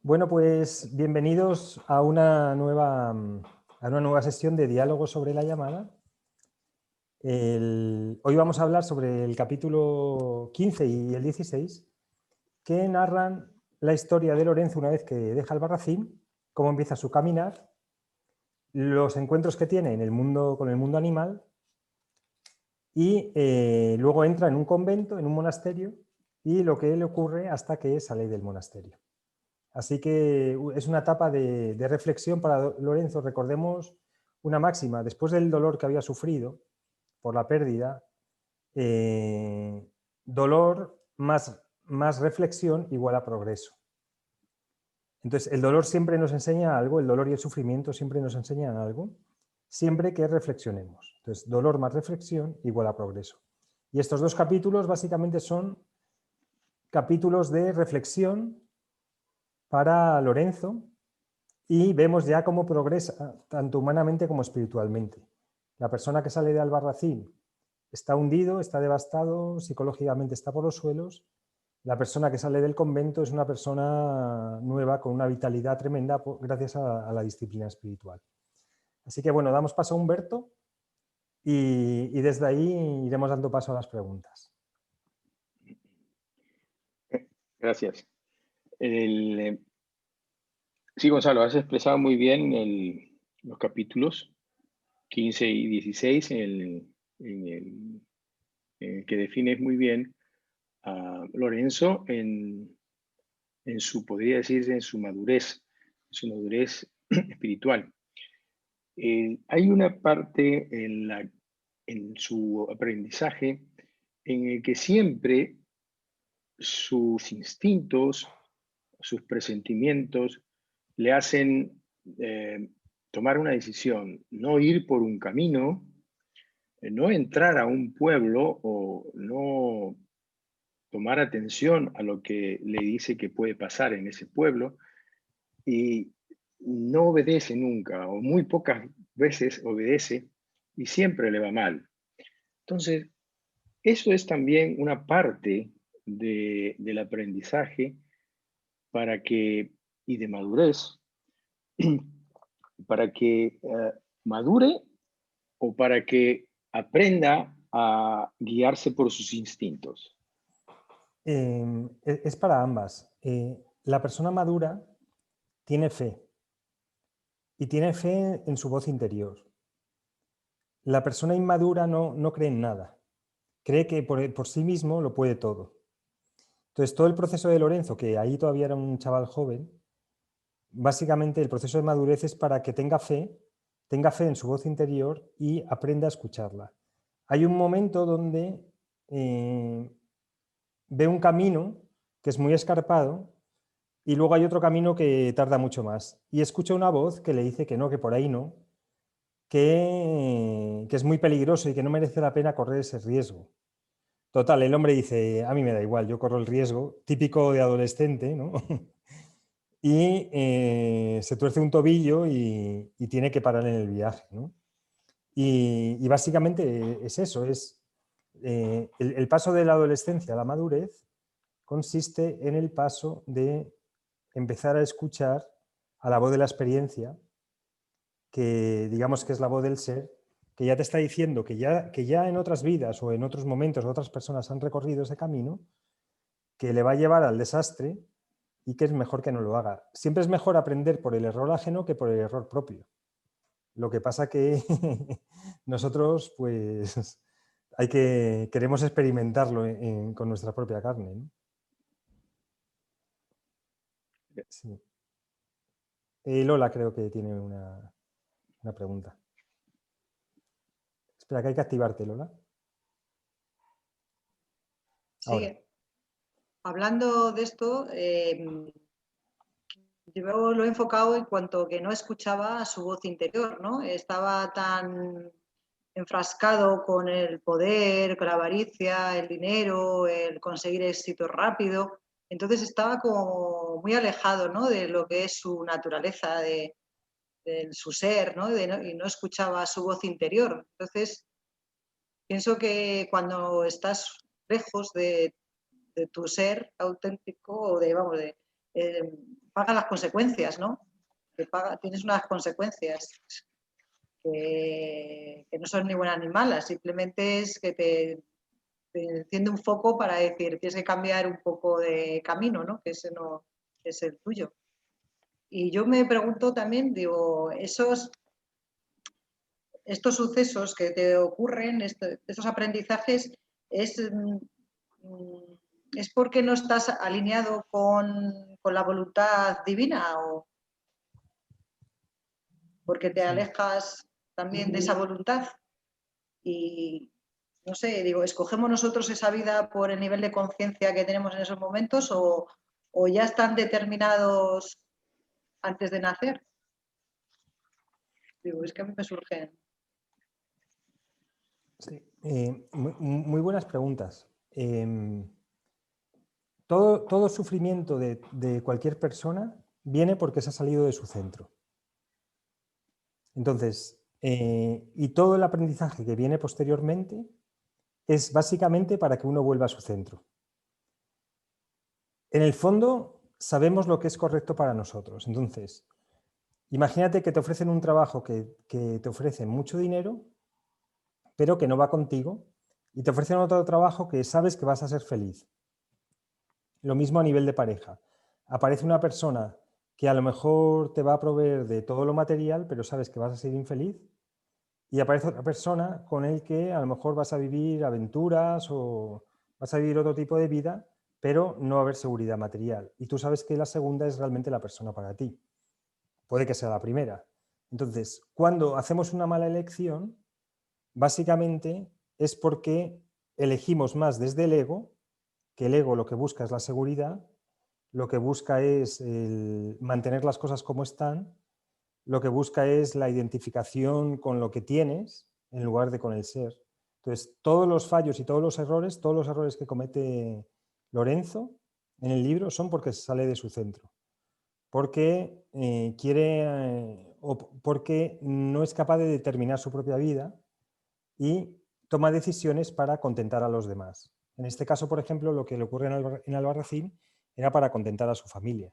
Bueno, pues bienvenidos a una nueva sesión de diálogo sobre la llamada. Hoy vamos a hablar sobre el capítulo 15 y el 16, que narran la historia de Lorenzo una vez que deja Albarracín, cómo empieza su caminar, los encuentros que tiene en el mundo, con el mundo animal y luego entra en un convento, en un monasterio, y lo que le ocurre hasta que sale del monasterio. Así que es una etapa de reflexión para Lorenzo. Recordemos una máxima: después del dolor que había sufrido por la pérdida, dolor más reflexión igual a progreso. Entonces, el dolor siempre nos enseña algo, el dolor y el sufrimiento siempre nos enseñan algo, siempre que reflexionemos. Entonces, dolor más reflexión igual a progreso. Y estos dos capítulos básicamente son capítulos de reflexión para Lorenzo, y vemos ya cómo progresa tanto humanamente como espiritualmente. La persona que sale de Albarracín está hundido, está devastado, psicológicamente está por los suelos. La persona que sale del convento es una persona nueva, con una vitalidad tremenda gracias a la disciplina espiritual. Así que bueno, damos paso a Humberto y desde ahí iremos dando paso a las preguntas. Gracias. Sí, Gonzalo, has expresado muy bien los capítulos 15 y 16 en el que defines muy bien a Lorenzo en su, podría decirse, en su madurez espiritual. Hay una parte en su aprendizaje en el que siempre sus instintos, sus presentimientos le hacen tomar una decisión, no ir por un camino, no entrar a un pueblo o no tomar atención a lo que le dice que puede pasar en ese pueblo, y no obedece nunca o muy pocas veces obedece y siempre le va mal. Entonces, eso es también una parte del aprendizaje y de madurez, para que madure o para que aprenda a guiarse por sus instintos. Es para ambas. La persona madura tiene fe, y tiene fe en su voz interior. La persona inmadura no cree en nada. Cree que por sí mismo lo puede todo. Entonces, todo el proceso de Lorenzo, que ahí todavía era un chaval joven, básicamente el proceso de madurez es para que tenga fe en su voz interior y aprenda a escucharla. Hay un momento donde ve un camino que es muy escarpado y luego hay otro camino que tarda mucho más. Y escucha una voz que le dice que no, que por ahí no, que es muy peligroso y que no merece la pena correr ese riesgo. Total, el hombre dice: a mí me da igual, yo corro el riesgo, típico de adolescente, ¿no? Y se tuerce un tobillo y tiene que parar en el viaje, ¿no? Y básicamente es eso, es el paso de la adolescencia a la madurez consiste en el paso de empezar a escuchar a la voz de la experiencia, que digamos que es la voz del ser, que ya te está diciendo que ya en otras vidas o en otros momentos otras personas han recorrido ese camino, que le va a llevar al desastre y que es mejor que no lo haga. Siempre es mejor aprender por el error ajeno que por el error propio. Lo que pasa que nosotros pues queremos experimentarlo con nuestra propia carne, ¿no? Sí. Lola creo que tiene una pregunta. Espera, que hay que activarte, Lola. Sí, Ahora. hablando de esto, yo lo he enfocado en cuanto que no escuchaba su voz interior, ¿no? Estaba tan enfrascado con el poder, con la avaricia, el dinero, el conseguir éxito rápido. Entonces estaba como muy alejado, ¿no?, de lo que es su naturaleza, de su ser, ¿no? Y no escuchaba su voz interior. Entonces, pienso que cuando estás lejos de tu ser auténtico o paga las consecuencias, ¿no? Tienes unas consecuencias que no son ni buenas ni malas, simplemente es que te enciende un foco para decir, tienes que cambiar un poco de camino, ¿no? Que ese no es el tuyo. Y yo me pregunto también, digo, estos sucesos que te ocurren, estos aprendizajes, ¿es porque no estás alineado con la voluntad divina o porque te alejas también de esa voluntad? Y no sé, digo, ¿escogemos nosotros esa vida por el nivel de conciencia que tenemos en esos momentos o ya están determinados antes de nacer? Digo, es que a mí me surgen. Sí, muy buenas preguntas. Todo sufrimiento de cualquier persona viene porque se ha salido de su centro. Entonces, y todo el aprendizaje que viene posteriormente es básicamente para que uno vuelva a su centro. En el fondo, sabemos lo que es correcto para nosotros. Entonces, imagínate que te ofrecen un trabajo que te ofrecen mucho dinero, pero que no va contigo, y te ofrecen otro trabajo que sabes que vas a ser feliz. Lo mismo a nivel de pareja. Aparece una persona que a lo mejor te va a proveer de todo lo material, pero sabes que vas a ser infeliz, y aparece otra persona con el que a lo mejor vas a vivir aventuras o vas a vivir otro tipo de vida, pero no va a haber seguridad material. Y tú sabes que la segunda es realmente la persona para ti. Puede que sea la primera. Entonces, cuando hacemos una mala elección, básicamente es porque elegimos más desde el ego, que el ego lo que busca es la seguridad, lo que busca es mantener las cosas como están, lo que busca es la identificación con lo que tienes en lugar de con el ser. Entonces, todos los fallos y todos los errores que comete Lorenzo en el libro son porque se sale de su centro, porque o porque no es capaz de determinar su propia vida y toma decisiones para contentar a los demás. En este caso, por ejemplo, lo que le ocurre en Albarracín era para contentar a su familia.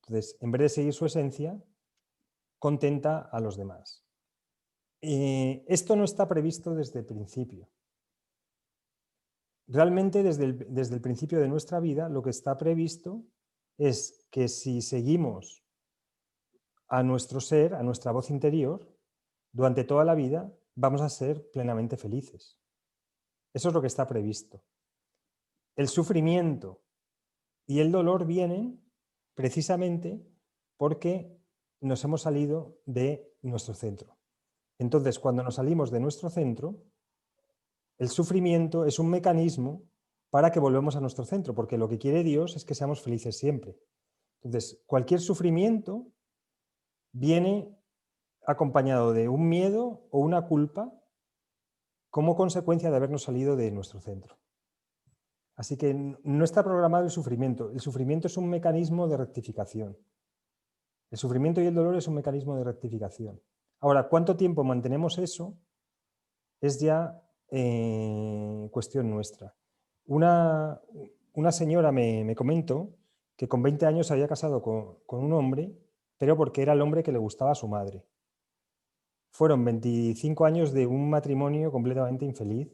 Entonces, en vez de seguir su esencia, contenta a los demás. Esto no está previsto desde el principio. Realmente, desde el principio de nuestra vida, lo que está previsto es que si seguimos a nuestro ser, a nuestra voz interior, durante toda la vida vamos a ser plenamente felices. Eso es lo que está previsto. El sufrimiento y el dolor vienen precisamente porque nos hemos salido de nuestro centro. Entonces, cuando nos salimos de nuestro centro, el sufrimiento es un mecanismo para que volvamos a nuestro centro, porque lo que quiere Dios es que seamos felices siempre. Entonces, cualquier sufrimiento viene acompañado de un miedo o una culpa como consecuencia de habernos salido de nuestro centro. Así que no está programado el sufrimiento. El sufrimiento es un mecanismo de rectificación. El sufrimiento y el dolor es un mecanismo de rectificación. Ahora, ¿cuánto tiempo mantenemos eso? Es ya cuestión nuestra. Una señora me comentó que con 20 años se había casado con un hombre, pero porque era el hombre que le gustaba a su madre. Fueron 25 años de un matrimonio completamente infeliz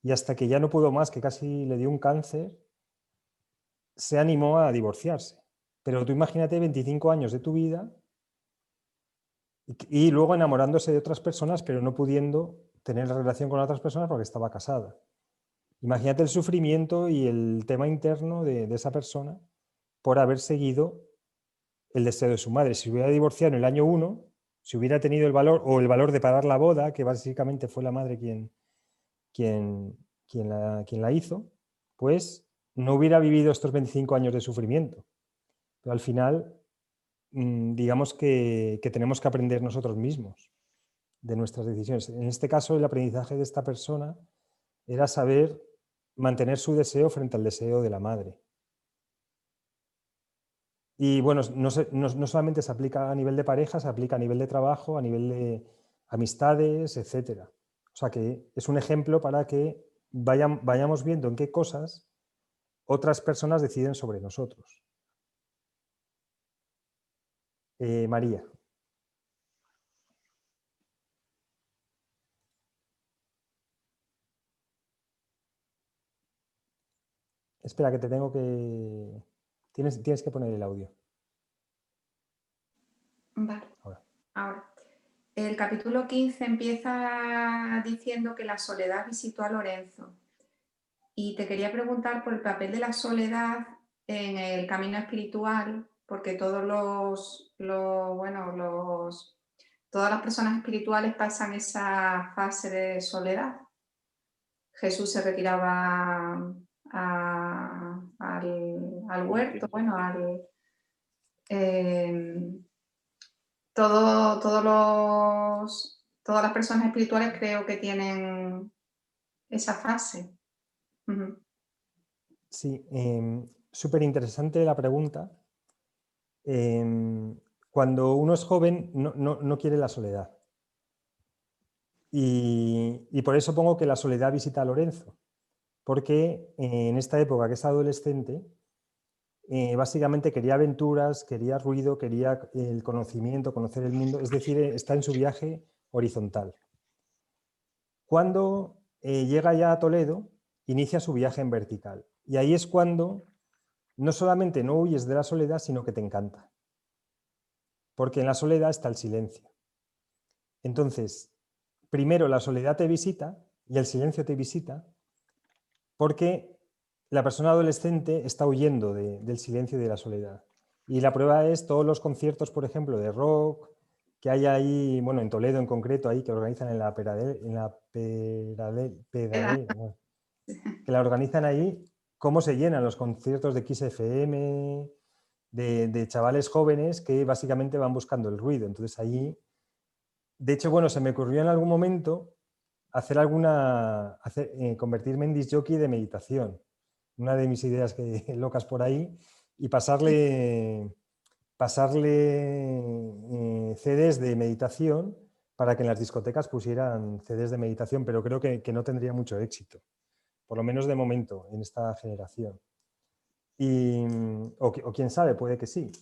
y hasta que ya no pudo más, que casi le dio un cáncer, se animó a divorciarse. Pero tú imagínate 25 años de tu vida y luego enamorándose de otras personas, pero no pudiendo tener relación con otras personas porque estaba casada. Imagínate el sufrimiento y el tema interno de esa persona por haber seguido el deseo de su madre. Si hubiera divorciado en el año 1, si hubiera tenido el valor de pagar la boda, que básicamente fue la madre quien la hizo, pues no hubiera vivido estos 25 años de sufrimiento. Pero al final, digamos que tenemos que aprender nosotros mismos de nuestras decisiones. En este caso, el aprendizaje de esta persona era saber mantener su deseo frente al deseo de la madre. Y bueno, no solamente se aplica a nivel de pareja, se aplica a nivel de trabajo, a nivel de amistades, etc. O sea que es un ejemplo para que vayamos viendo en qué cosas otras personas deciden sobre nosotros. María. Espera, que te tengo que... Tienes que poner el audio. Vale. Ahora. El capítulo 15 empieza diciendo que la soledad visitó a Lorenzo. Y te quería preguntar por el papel de la soledad en el camino espiritual, porque todas las personas espirituales pasan esa fase de soledad. Jesús se retiraba al huerto, todas las personas espirituales creo que tienen esa fase. Sí, súper interesante la pregunta. Cuando uno es joven no quiere la soledad. Y por eso pongo que la soledad visita a Lorenzo. Porque en esta época que es adolescente, básicamente quería aventuras, quería ruido, quería el conocimiento, conocer el mundo, es decir, está en su viaje horizontal. Cuando llega ya a Toledo, inicia su viaje en vertical. Y ahí es cuando no solamente no huyes de la soledad, sino que te encanta. Porque en la soledad está el silencio. Entonces, primero la soledad te visita y el silencio te visita porque la persona adolescente está huyendo del silencio y de la soledad. Y la prueba es todos los conciertos, por ejemplo, de rock que hay ahí, bueno, en Toledo en concreto, ahí que organizan en la Pedradera, bueno, que la organizan ahí, cómo se llenan los conciertos de Kiss FM, de chavales jóvenes que básicamente van buscando el ruido. Entonces allí, de hecho, bueno, se me ocurrió en algún momento convertirme en disc jockey de meditación, una de mis ideas locas por ahí, y pasarle CDs de meditación para que en las discotecas pusieran CDs de meditación, pero creo que no tendría mucho éxito, por lo menos de momento, en esta generación. O quién sabe, puede que sí.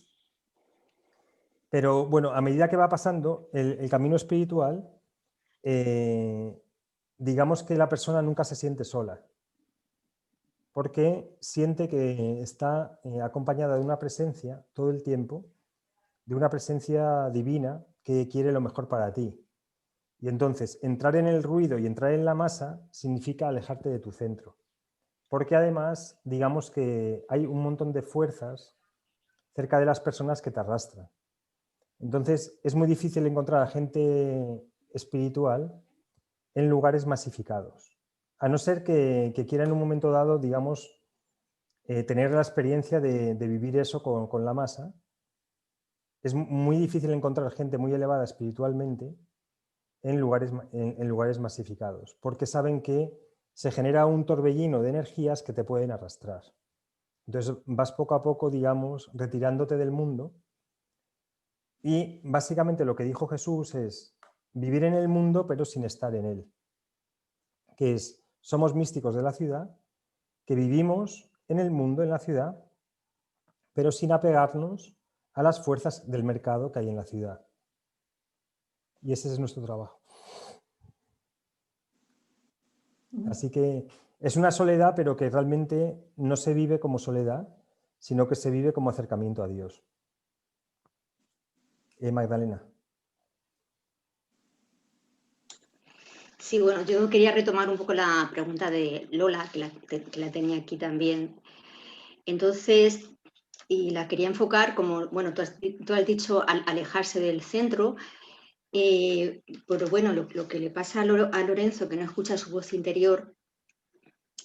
Pero bueno, a medida que va pasando el camino espiritual, digamos que la persona nunca se siente sola, porque siente que está acompañada de una presencia todo el tiempo, de una presencia divina que quiere lo mejor para ti. Y entonces, entrar en el ruido y entrar en la masa significa alejarte de tu centro. Porque además, digamos que hay un montón de fuerzas cerca de las personas que te arrastran. Entonces, es muy difícil encontrar a gente espiritual en lugares masificados. A no ser que quiera en un momento dado, digamos, tener la experiencia de vivir eso con la masa. Es muy difícil encontrar gente muy elevada espiritualmente en lugares masificados, porque saben que se genera un torbellino de energías que te pueden arrastrar. Entonces vas poco a poco, digamos, retirándote del mundo y básicamente lo que dijo Jesús es vivir en el mundo pero sin estar en él, que es, somos místicos de la ciudad, que vivimos en el mundo, en la ciudad, pero sin apegarnos a las fuerzas del mercado que hay en la ciudad. Y ese es nuestro trabajo. Así que es una soledad, pero que realmente no se vive como soledad, sino que se vive como acercamiento a Dios. Magdalena. Sí, bueno, yo quería retomar un poco la pregunta de Lola, que la tenía aquí también. Entonces, y la quería enfocar como, bueno, tú has dicho al alejarse del centro, pero bueno, lo que le pasa a Lorenzo, que no escucha su voz interior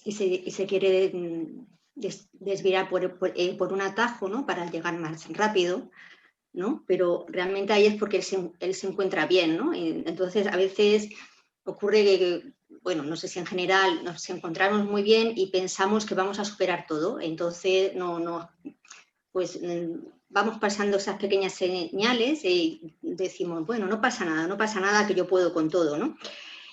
y se quiere desviar por un atajo, ¿no? Para llegar más rápido, ¿no? Pero realmente ahí es porque él se encuentra bien, ¿no? Y entonces, a veces ocurre que, bueno, no sé si en general nos encontramos muy bien y pensamos que vamos a superar todo, entonces pues vamos pasando esas pequeñas señales y decimos, bueno, no pasa nada, que yo puedo con todo, ¿no?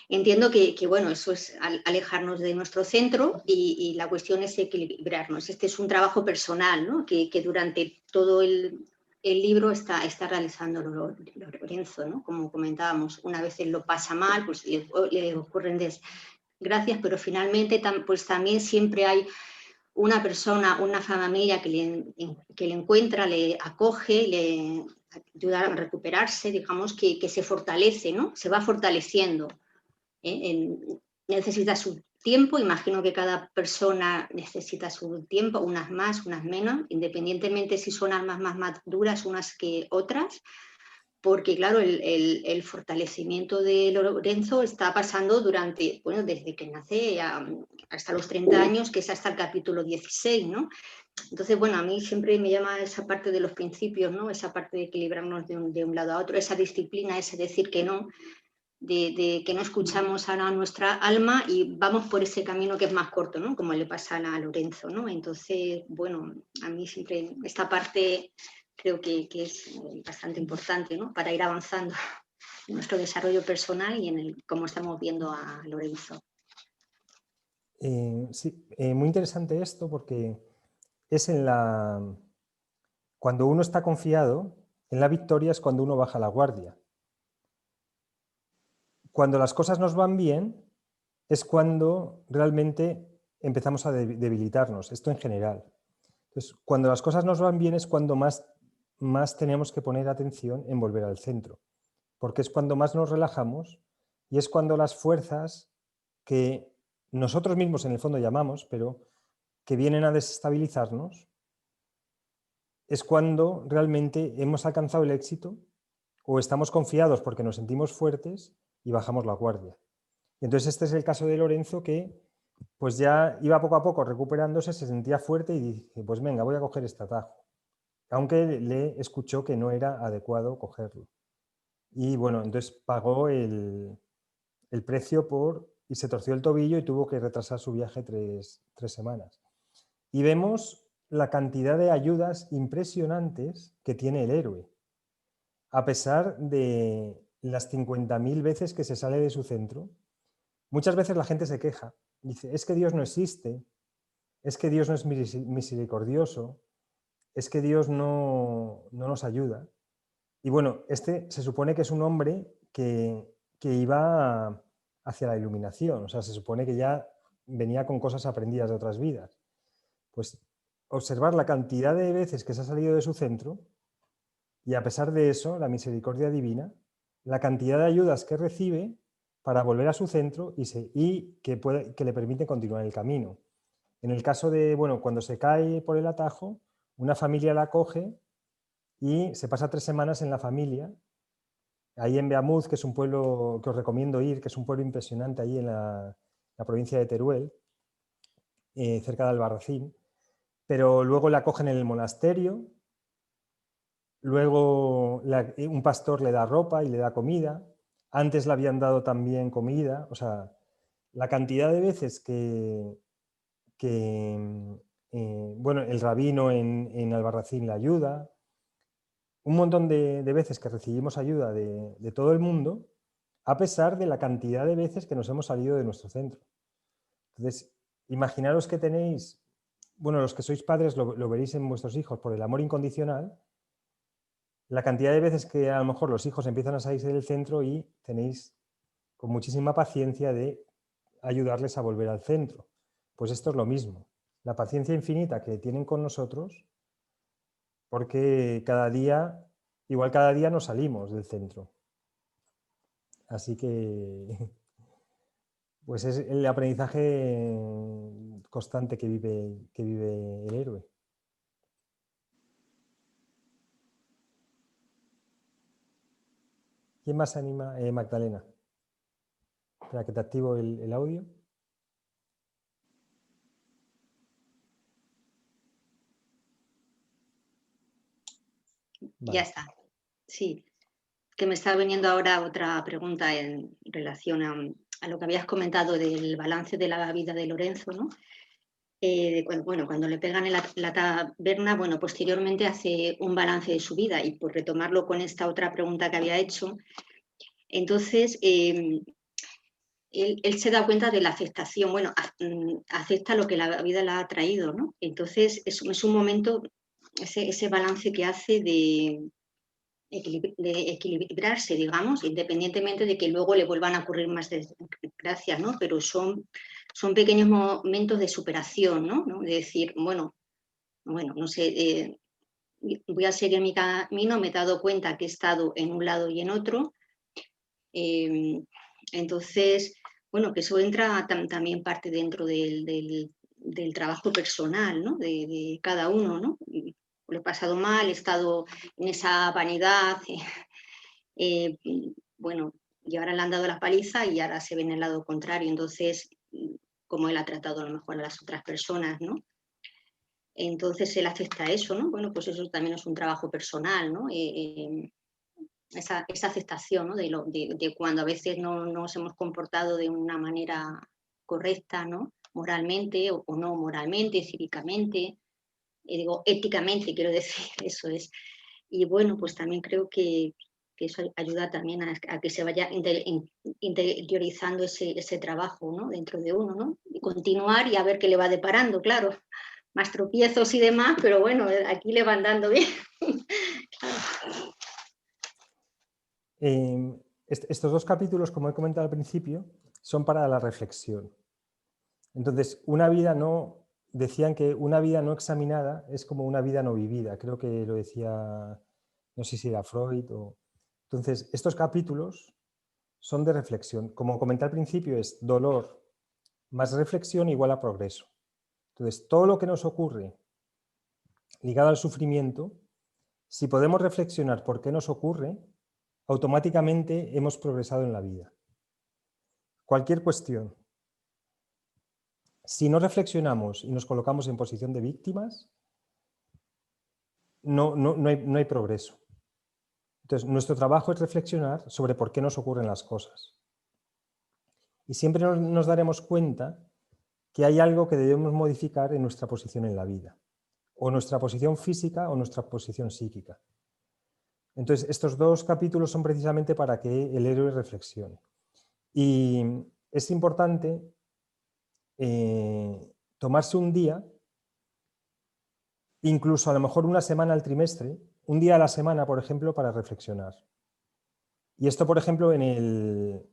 Entiendo que bueno, eso es alejarnos de nuestro centro y la cuestión es equilibrarnos. Este es un trabajo personal, ¿no? Que durante todo el el libro está realizando Lorenzo, ¿no? Como comentábamos, una vez él lo pasa mal, pues le ocurren desgracias, pero finalmente pues también siempre hay una persona, una familia que le encuentra, le acoge, le ayuda a recuperarse, digamos, que se fortalece, ¿no? Se va fortaleciendo. Necesita su tiempo, imagino que cada persona necesita su tiempo, unas más, unas menos, independientemente si son almas más maduras unas que otras, porque claro, el fortalecimiento de Lorenzo está pasando durante, bueno, desde que nace hasta los 30 años, que es hasta el capítulo 16, ¿no? Entonces, bueno, a mí siempre me llama esa parte de los principios, ¿no? Esa parte de equilibrarnos de un lado a otro, esa disciplina, ese decir que no, de que no escuchamos a nuestra alma y vamos por ese camino que es más corto, ¿no? Como le pasa a Lorenzo, ¿no? Entonces, bueno, a mí siempre esta parte creo que es bastante importante, ¿no? Para ir avanzando en nuestro desarrollo personal y en cómo estamos viendo a Lorenzo. Sí, muy interesante esto porque es cuando uno está confiado, en la victoria es cuando uno baja la guardia. Cuando las cosas nos van bien es cuando realmente empezamos a debilitarnos, esto en general. Entonces, cuando las cosas nos van bien es cuando más tenemos que poner atención en volver al centro, porque es cuando más nos relajamos y es cuando las fuerzas que nosotros mismos en el fondo llamamos, pero que vienen a desestabilizarnos, es cuando realmente hemos alcanzado el éxito o estamos confiados porque nos sentimos fuertes y bajamos la guardia. Y entonces este es el caso de Lorenzo, que pues ya iba poco a poco recuperándose, se sentía fuerte y dije, pues venga, voy a coger este atajo. Aunque le escuchó que no era adecuado cogerlo. Y bueno, entonces pagó el precio y se torció el tobillo y tuvo que retrasar su viaje 3 semanas. Y vemos la cantidad de ayudas impresionantes que tiene el héroe. A pesar de las 50.000 veces que se sale de su centro, muchas veces la gente se queja. Dice, es que Dios no existe, es que Dios no es misericordioso, es que Dios no nos ayuda. Y bueno, este se supone que es un hombre que iba hacia la iluminación, o sea, se supone que ya venía con cosas aprendidas de otras vidas. Pues observar la cantidad de veces que se ha salido de su centro y a pesar de eso, la misericordia divina, la cantidad de ayudas que recibe para volver a su centro y que le permite continuar el camino. En el caso de, bueno, cuando se cae por el atajo, una familia la coge y se pasa 3 semanas en la familia, ahí en Beamuz, que es un pueblo que os recomiendo ir, que es un pueblo impresionante ahí en la provincia de Teruel, cerca de Albarracín, pero luego la cogen en el monasterio, luego un pastor le da ropa y le da comida, antes le habían dado también comida, o sea, la cantidad de veces bueno, el rabino en Albarracín le ayuda, un montón de veces que recibimos ayuda de todo el mundo, a pesar de la cantidad de veces que nos hemos salido de nuestro centro. Entonces, imaginaros que tenéis, bueno, los que sois padres lo veréis en vuestros hijos, por el amor incondicional, la cantidad de veces que a lo mejor los hijos empiezan a salirse del centro y tenéis con muchísima paciencia de ayudarles a volver al centro. Pues esto es lo mismo, la paciencia infinita que tienen con nosotros, porque igual cada día nos salimos del centro. Así que pues es el aprendizaje constante que vive el héroe. ¿Quién más se anima? Magdalena. Espera que te activo el audio. Vale. Ya está. Sí. Que me está viniendo ahora otra pregunta en relación a lo que habías comentado del balance de la vida de Lorenzo, ¿no? Cuando le pegan en la taberna, bueno, posteriormente hace un balance de su vida y por retomarlo con esta otra pregunta que había hecho, entonces él se da cuenta de la aceptación, bueno, acepta lo que la vida le ha traído, ¿no? Entonces es un momento ese balance que hace de equilibrarse, digamos, independientemente de que luego le vuelvan a ocurrir más desgracias, ¿no? Pero son pequeños momentos de superación, ¿no? De decir, bueno, no sé, voy a seguir mi camino, me he dado cuenta que he estado en un lado y en otro. Entonces, bueno, que eso entra también parte dentro del trabajo personal, ¿no? De cada uno, ¿no? Lo he pasado mal, he estado en esa vanidad, bueno, y ahora le han dado la paliza y ahora se ve en el lado contrario. Entonces, como él ha tratado a lo mejor a las otras personas, ¿no? Entonces él acepta eso, ¿no? Bueno, pues eso también es un trabajo personal, ¿no? Esa aceptación, ¿no? de cuando a veces no nos hemos comportado de una manera correcta, ¿no? Moralmente o no moralmente, cívicamente, digo, éticamente, quiero decir, eso es. Y bueno, pues también creo que eso ayuda también a que se vaya interiorizando ese trabajo, ¿no? Dentro de uno, ¿no? Y continuar y a ver qué le va deparando, claro. Más tropiezos y demás, pero bueno, aquí le van dando bien. Claro. Estos dos capítulos, como he comentado al principio, son para la reflexión. Entonces, decían que una vida no examinada es como una vida no vivida. Creo que lo decía, no sé si era Freud o... Entonces, estos capítulos son de reflexión. Como comenté al principio, es dolor más reflexión igual a progreso. Entonces, todo lo que nos ocurre ligado al sufrimiento, si podemos reflexionar por qué nos ocurre, automáticamente hemos progresado en la vida. Cualquier cuestión. Si no reflexionamos y nos colocamos en posición de víctimas, no hay progreso. Entonces, nuestro trabajo es reflexionar sobre por qué nos ocurren las cosas. Y siempre nos daremos cuenta que hay algo que debemos modificar en nuestra posición en la vida, o nuestra posición física o nuestra posición psíquica. Entonces, estos dos capítulos son precisamente para que el héroe reflexione. Y es importante tomarse un día, incluso a lo mejor una semana al trimestre, un día a la semana, por ejemplo, para reflexionar. Y esto, por ejemplo, en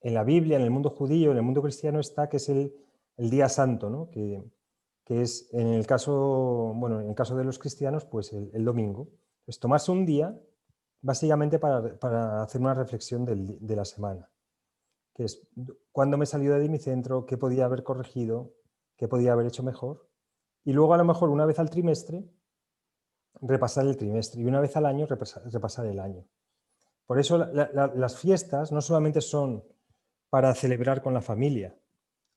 la Biblia, en el mundo judío, en el mundo cristiano está que es el día santo, ¿no? que es en el caso de los cristianos, pues el domingo. Pues tomarse un día básicamente para hacer una reflexión de la semana, que es cuándo me salió de mi centro, qué podía haber corregido, qué podía haber hecho mejor, y luego a lo mejor una vez al trimestre repasar el trimestre y una vez al año repasar el año. Por eso las fiestas no solamente son para celebrar con la familia,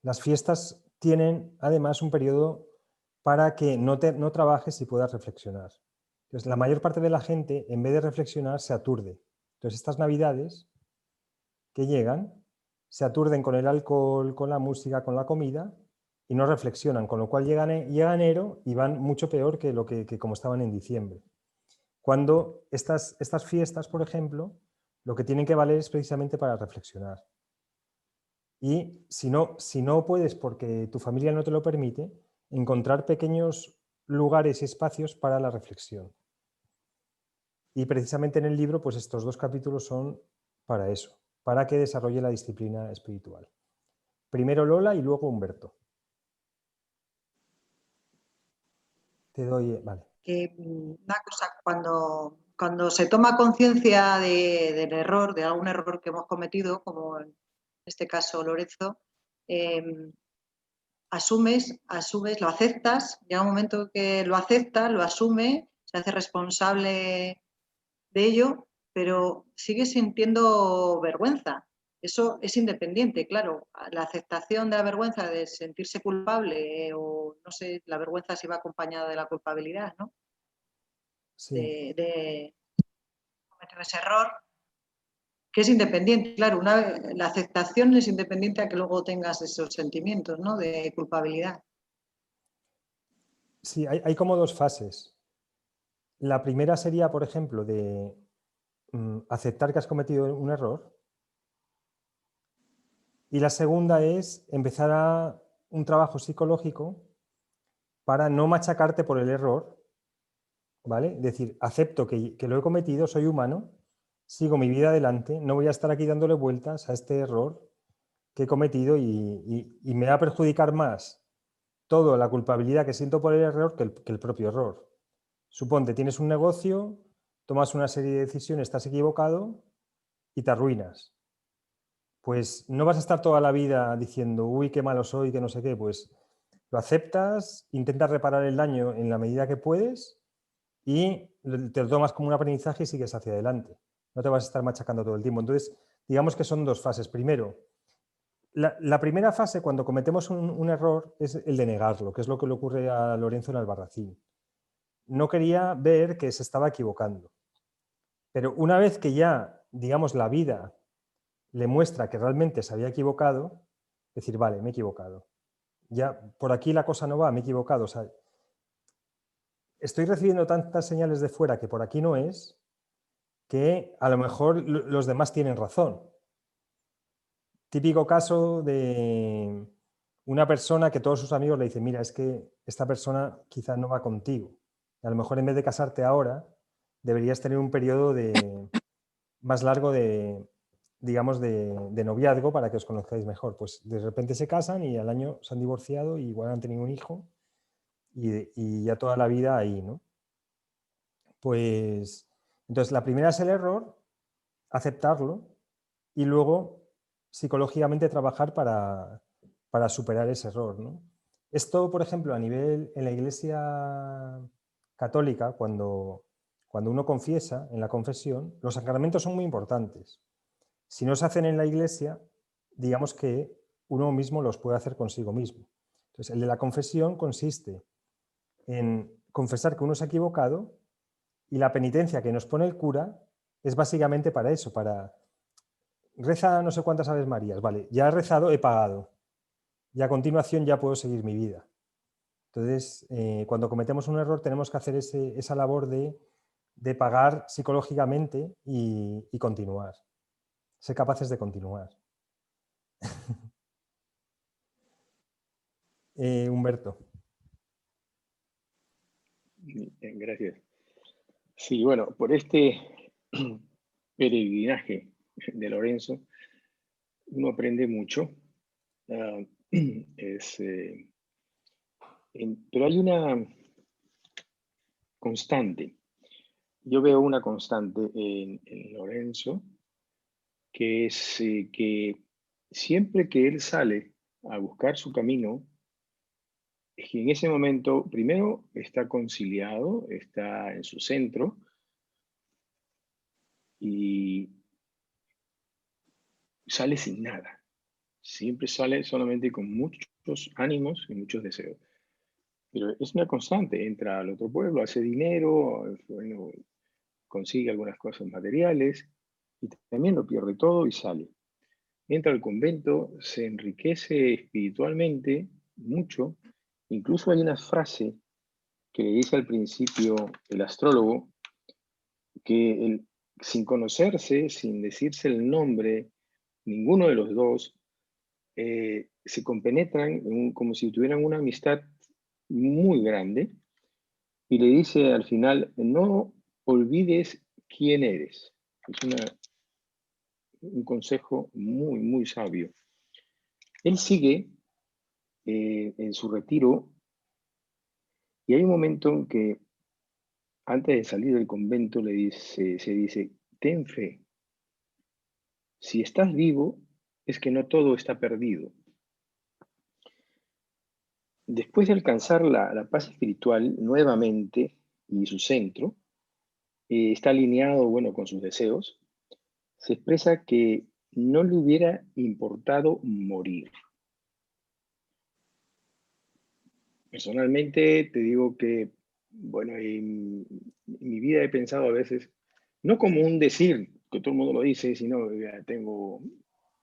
las fiestas tienen además un periodo para que no trabajes y puedas reflexionar. Entonces, la mayor parte de la gente, en vez de reflexionar, se aturde. Entonces, estas navidades que llegan, se aturden con el alcohol, con la música, con la comida y no reflexionan, con lo cual llega enero y van mucho peor que como estaban en diciembre. Cuando estas fiestas, por ejemplo, lo que tienen que valer es precisamente para reflexionar. Y si no puedes, porque tu familia no te lo permite, encontrar pequeños lugares y espacios para la reflexión. Y precisamente en el libro, pues estos dos capítulos son para eso, para que desarrolle la disciplina espiritual. Primero Lola y luego Humberto. Te doy... Vale. Una cosa, cuando se toma conciencia del error, de algún error que hemos cometido, como en este caso Lorenzo, asumes, lo aceptas, llega un momento que lo acepta, lo asume, se hace responsable de ello, pero sigue sintiendo vergüenza. Eso es independiente, claro. La aceptación de la vergüenza, de sentirse culpable, o no sé, la vergüenza si va acompañada de la culpabilidad, ¿no? Sí. De cometer ese error, que es independiente, claro. La aceptación es independiente a que luego tengas esos sentimientos, ¿no? De culpabilidad. Sí, hay como dos fases. La primera sería, por ejemplo, de aceptar que has cometido un error. Y la segunda es empezar un trabajo psicológico para no machacarte por el error, ¿vale? Es decir, acepto que lo he cometido, soy humano, sigo mi vida adelante, no voy a estar aquí dándole vueltas a este error que he cometido y me va a perjudicar más toda la culpabilidad que siento por el error que el propio error. Suponte, tienes un negocio, tomas una serie de decisiones, estás equivocado y te arruinas. Pues no vas a estar toda la vida diciendo, uy, qué malo soy, que no sé qué, pues lo aceptas, intentas reparar el daño en la medida que puedes y te lo tomas como un aprendizaje y sigues hacia adelante. No te vas a estar machacando todo el tiempo. Entonces, digamos que son dos fases. Primero, la primera fase, cuando cometemos un error, es el de negarlo, que es lo que le ocurre a Lorenzo en Albarracín. No quería ver que se estaba equivocando. Pero una vez que ya, digamos, la vida le muestra que realmente se había equivocado, decir, vale, me he equivocado. Ya por aquí la cosa no va, me he equivocado. O sea, estoy recibiendo tantas señales de fuera que por aquí no es, que a lo mejor los demás tienen razón. Típico caso de una persona que todos sus amigos le dicen, mira, es que esta persona quizá no va contigo. A lo mejor en vez de casarte ahora, deberías tener un periodo más largo digamos, de noviazgo para que os conozcáis mejor. Pues de repente se casan y al año se han divorciado y igual han tenido un hijo y ya toda la vida ahí, ¿no? Pues entonces la primera es el error, aceptarlo y luego psicológicamente trabajar para superar ese error, ¿no? Esto, por ejemplo, a nivel en la Iglesia católica, cuando uno confiesa en la confesión, los sacramentos son muy importantes. Si no se hacen en la Iglesia, digamos que uno mismo los puede hacer consigo mismo. Entonces, el de la confesión consiste en confesar que uno se ha equivocado y la penitencia que nos pone el cura es básicamente para eso, para reza no sé cuántas Aves Marías, vale, ya he rezado, he pagado, y a continuación ya puedo seguir mi vida. Entonces, cuando cometemos un error tenemos que hacer esa labor de pagar psicológicamente y continuar, ser capaces de continuar. Humberto. Bien, gracias. Sí, bueno, por este peregrinaje de Lorenzo, uno aprende mucho. Pero hay una constante. Yo veo una constante en Lorenzo, que es que siempre que él sale a buscar su camino, es que en ese momento, primero, está conciliado, está en su centro, y sale sin nada. Siempre sale solamente con muchos ánimos y muchos deseos. Pero es una constante, entra al otro pueblo, hace dinero, bueno, consigue algunas cosas materiales y también lo pierde todo y sale. Entra al convento, se enriquece espiritualmente mucho. Incluso hay una frase que le dice al principio el astrólogo, que sin conocerse, sin decirse el nombre, ninguno de los dos, se compenetran como si tuvieran una amistad muy grande, y le dice al final, no olvides quién eres. Es un consejo muy, muy sabio. Él sigue en su retiro y hay un momento en que antes de salir del convento se dice, ten fe. Si estás vivo, es que no todo está perdido. Después de alcanzar la paz espiritual nuevamente y su centro, está alineado, bueno, con sus deseos, se expresa que no le hubiera importado morir. Personalmente te digo que, bueno, en mi vida he pensado a veces, no como un decir, que todo el mundo lo dice, sino ya tengo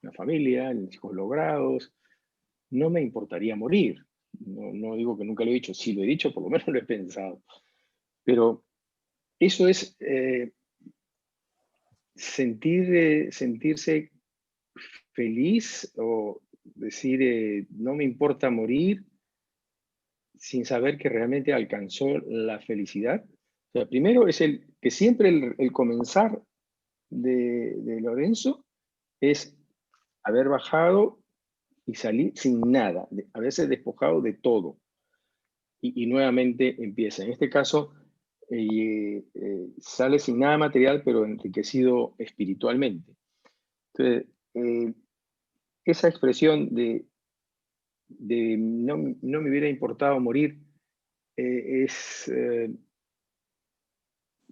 una familia, mis hijos logrados, no me importaría morir. No digo que nunca lo he dicho, si lo he dicho, por lo menos lo he pensado. Pero eso es sentirse feliz o decir, no me importa morir sin saber que realmente alcanzó la felicidad. O sea, primero es que siempre el comenzar de Lorenzo es haber bajado y salir sin nada, haberse despojado de todo. Y nuevamente empieza. En este caso, sale sin nada material, pero enriquecido espiritualmente. Entonces, esa expresión de no me hubiera importado morir, ¿es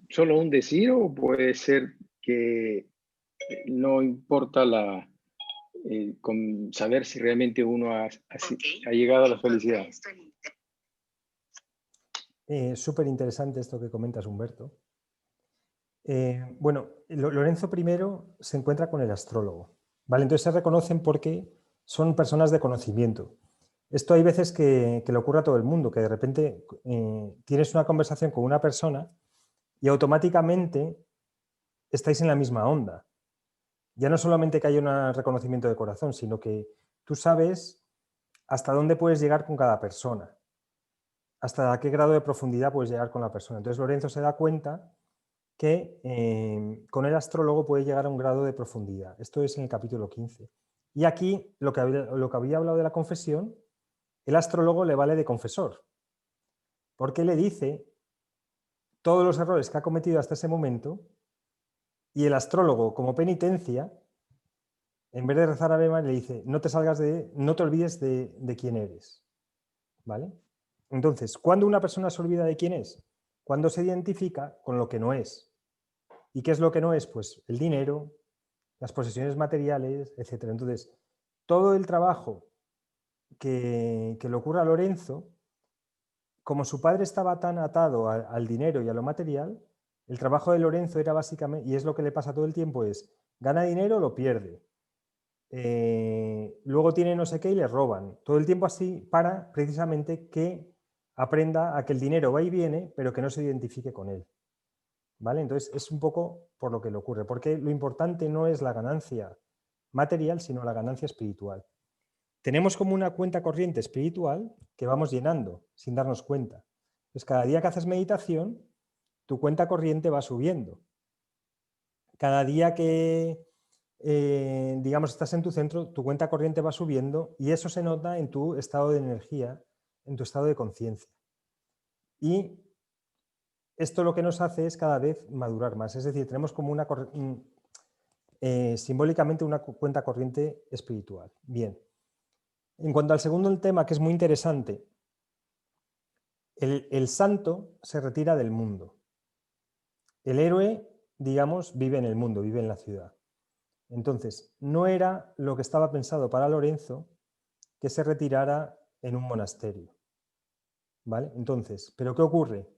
solo un decir o puede ser que no importa con saber si realmente uno ha llegado a la felicidad? Súper interesante esto que comentas, Humberto. Bueno, Lorenzo I se encuentra con el astrólogo, ¿vale? Entonces se reconocen porque son personas de conocimiento. Esto hay veces que le ocurre a todo el mundo, que de repente tienes una conversación con una persona y automáticamente estáis en la misma onda. Ya no solamente que haya un reconocimiento de corazón, sino que tú sabes hasta dónde puedes llegar con cada persona, hasta qué grado de profundidad puedes llegar con la persona. Entonces Lorenzo se da cuenta que con el astrólogo puede llegar a un grado de profundidad. Esto es en el capítulo 15. Y aquí, lo que había hablado de la confesión, el astrólogo le vale de confesor, porque le dice todos los errores que ha cometido hasta ese momento y el astrólogo, como penitencia, en vez de rezar Ave María, le dice, no te olvides de quién eres. ¿Vale? Entonces, ¿cuándo una persona se olvida de quién es? Cuando se identifica con lo que no es. ¿Y qué es lo que no es? Pues el dinero, las posesiones materiales, etc. Entonces, todo el trabajo que le ocurre a Lorenzo, como su padre estaba tan atado al dinero y a lo material, el trabajo de Lorenzo era básicamente, y es lo que le pasa todo el tiempo, es gana dinero, lo pierde. Luego tiene no sé qué y le roban. Todo el tiempo así para precisamente que aprenda a que el dinero va y viene, pero que no se identifique con él. ¿Vale? Entonces es un poco por lo que le ocurre, porque lo importante no es la ganancia material, sino la ganancia espiritual. Tenemos como una cuenta corriente espiritual que vamos llenando sin darnos cuenta. Entonces, cada día que haces meditación, tu cuenta corriente va subiendo. Cada día que, digamos, estás en tu centro, tu cuenta corriente va subiendo y eso se nota en tu estado de energía, en tu estado de conciencia. Y esto lo que nos hace es cada vez madurar más. Es decir, tenemos como simbólicamente una cuenta corriente espiritual. Bien. En cuanto al segundo tema, que es muy interesante, el santo se retira del mundo. El héroe, digamos, vive en el mundo, vive en la ciudad. Entonces, no era lo que estaba pensado para Lorenzo que se retirara en un monasterio. ¿Vale? Entonces, ¿pero qué ocurre?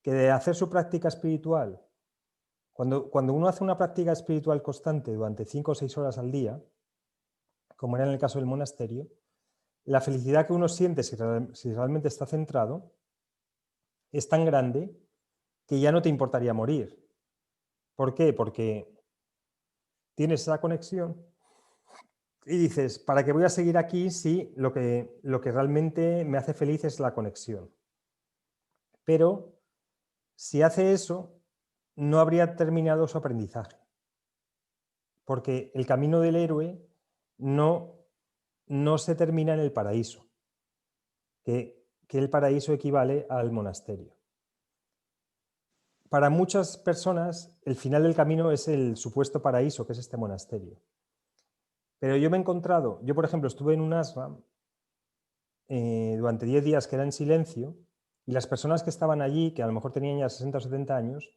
Que de hacer su práctica espiritual, cuando uno hace una práctica espiritual constante durante 5 o 6 horas al día, como era en el caso del monasterio, la felicidad que uno siente si realmente está centrado es tan grande que ya no te importaría morir. ¿Por qué? Porque tienes esa conexión y dices, ¿para qué voy a seguir aquí si lo que realmente me hace feliz es la conexión? Pero si hace eso, no habría terminado su aprendizaje, porque el camino del héroe no se termina en el paraíso, que el paraíso equivale al monasterio. Para muchas personas, el final del camino es el supuesto paraíso, que es este monasterio. Pero yo me he encontrado, yo por ejemplo estuve en un ashram durante 10 días que era en silencio, y las personas que estaban allí, que a lo mejor tenían ya 60 o 70 años,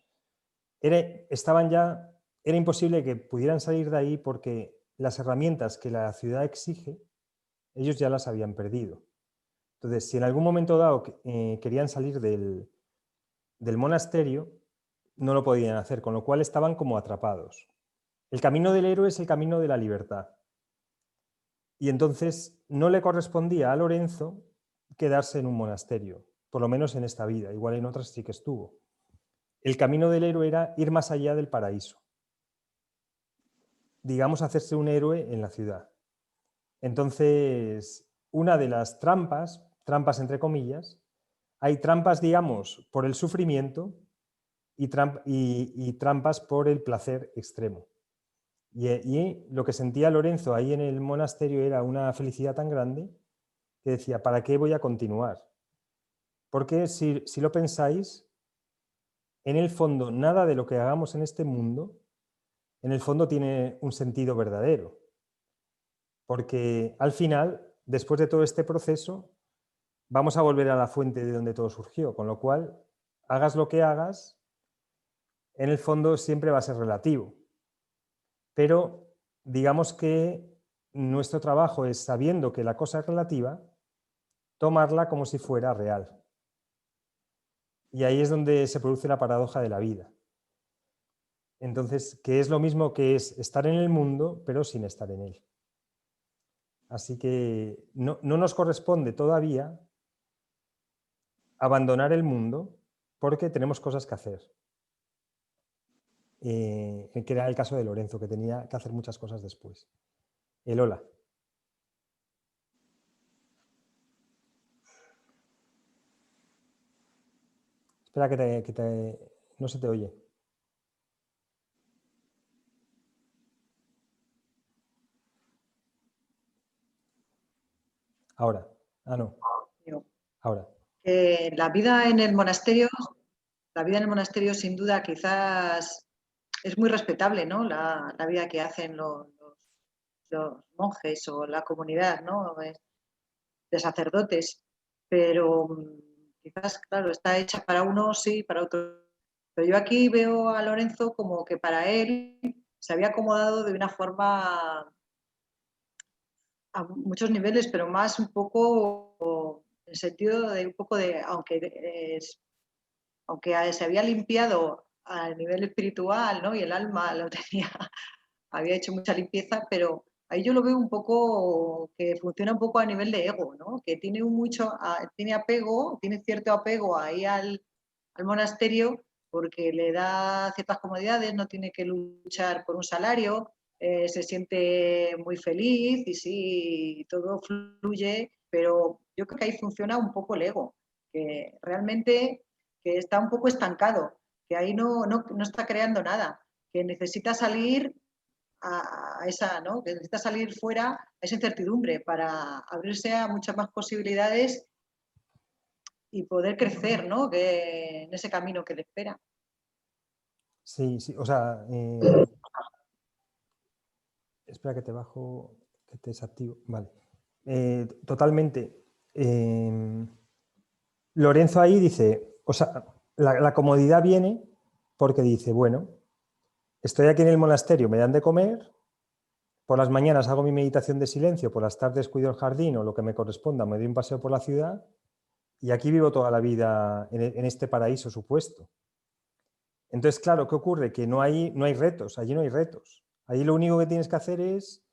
era imposible que pudieran salir de ahí porque las herramientas que la ciudad exige, ellos ya las habían perdido. Entonces, si en algún momento dado querían salir del monasterio, no lo podían hacer, con lo cual estaban como atrapados. El camino del héroe es el camino de la libertad. Y entonces no le correspondía a Lorenzo quedarse en un monasterio, por lo menos en esta vida, igual en otras sí que estuvo. El camino del héroe era ir más allá del paraíso. Digamos, hacerse un héroe en la ciudad. Entonces, una de las trampas entre comillas, hay trampas, digamos, por el sufrimiento y trampas por el placer extremo. Y lo que sentía Lorenzo ahí en el monasterio era una felicidad tan grande que decía, ¿para qué voy a continuar? Porque si lo pensáis, en el fondo, nada de lo que hagamos en este mundo, en el fondo tiene un sentido verdadero. Porque al final, después de todo este proceso, vamos a volver a la fuente de donde todo surgió, con lo cual, hagas lo que hagas, en el fondo siempre va a ser relativo. Pero digamos que nuestro trabajo es, sabiendo que la cosa es relativa, tomarla como si fuera real. Y ahí es donde se produce la paradoja de la vida. Entonces, que es lo mismo que es estar en el mundo, pero sin estar en él. Así que no nos corresponde todavía abandonar el mundo porque tenemos cosas que hacer. Que era el caso de Lorenzo, que tenía que hacer muchas cosas después. Lola. Espera que no se te oye. Ahora. Ah, no. Ahora. La vida en el monasterio sin duda quizás es muy respetable, ¿no? La vida que hacen los monjes o la comunidad, ¿no? De sacerdotes, pero quizás, claro, está hecha para unos sí, para otros. Pero yo aquí veo a Lorenzo como que para él se había acomodado de una forma a muchos niveles, pero más un poco en el sentido de un poco de, aunque se había limpiado a nivel espiritual, ¿no? Y el alma lo tenía, había hecho mucha limpieza, pero ahí yo lo veo un poco que funciona un poco a nivel de ego, ¿no? Que tiene tiene cierto apego ahí al monasterio porque le da ciertas comodidades, no tiene que luchar por un salario, se siente muy feliz y sí, todo fluye, pero yo creo que ahí funciona un poco el ego, que realmente que está un poco estancado, que ahí no está creando nada, que necesita salir a esa, ¿no? Que necesita salir fuera a esa incertidumbre para abrirse a muchas más posibilidades y poder crecer, ¿no? Que en ese camino que le espera. Sí, o sea, espera que te bajo, que te desactivo. Vale. Totalmente. Lorenzo ahí dice, o sea, la comodidad viene porque dice, bueno, estoy aquí en el monasterio, me dan de comer, por las mañanas hago mi meditación de silencio, por las tardes cuido el jardín o lo que me corresponda, me doy un paseo por la ciudad y aquí vivo toda la vida en este paraíso supuesto. Entonces, claro, ¿qué ocurre? Que no hay retos, allí no hay retos. Allí lo único que tienes que hacer es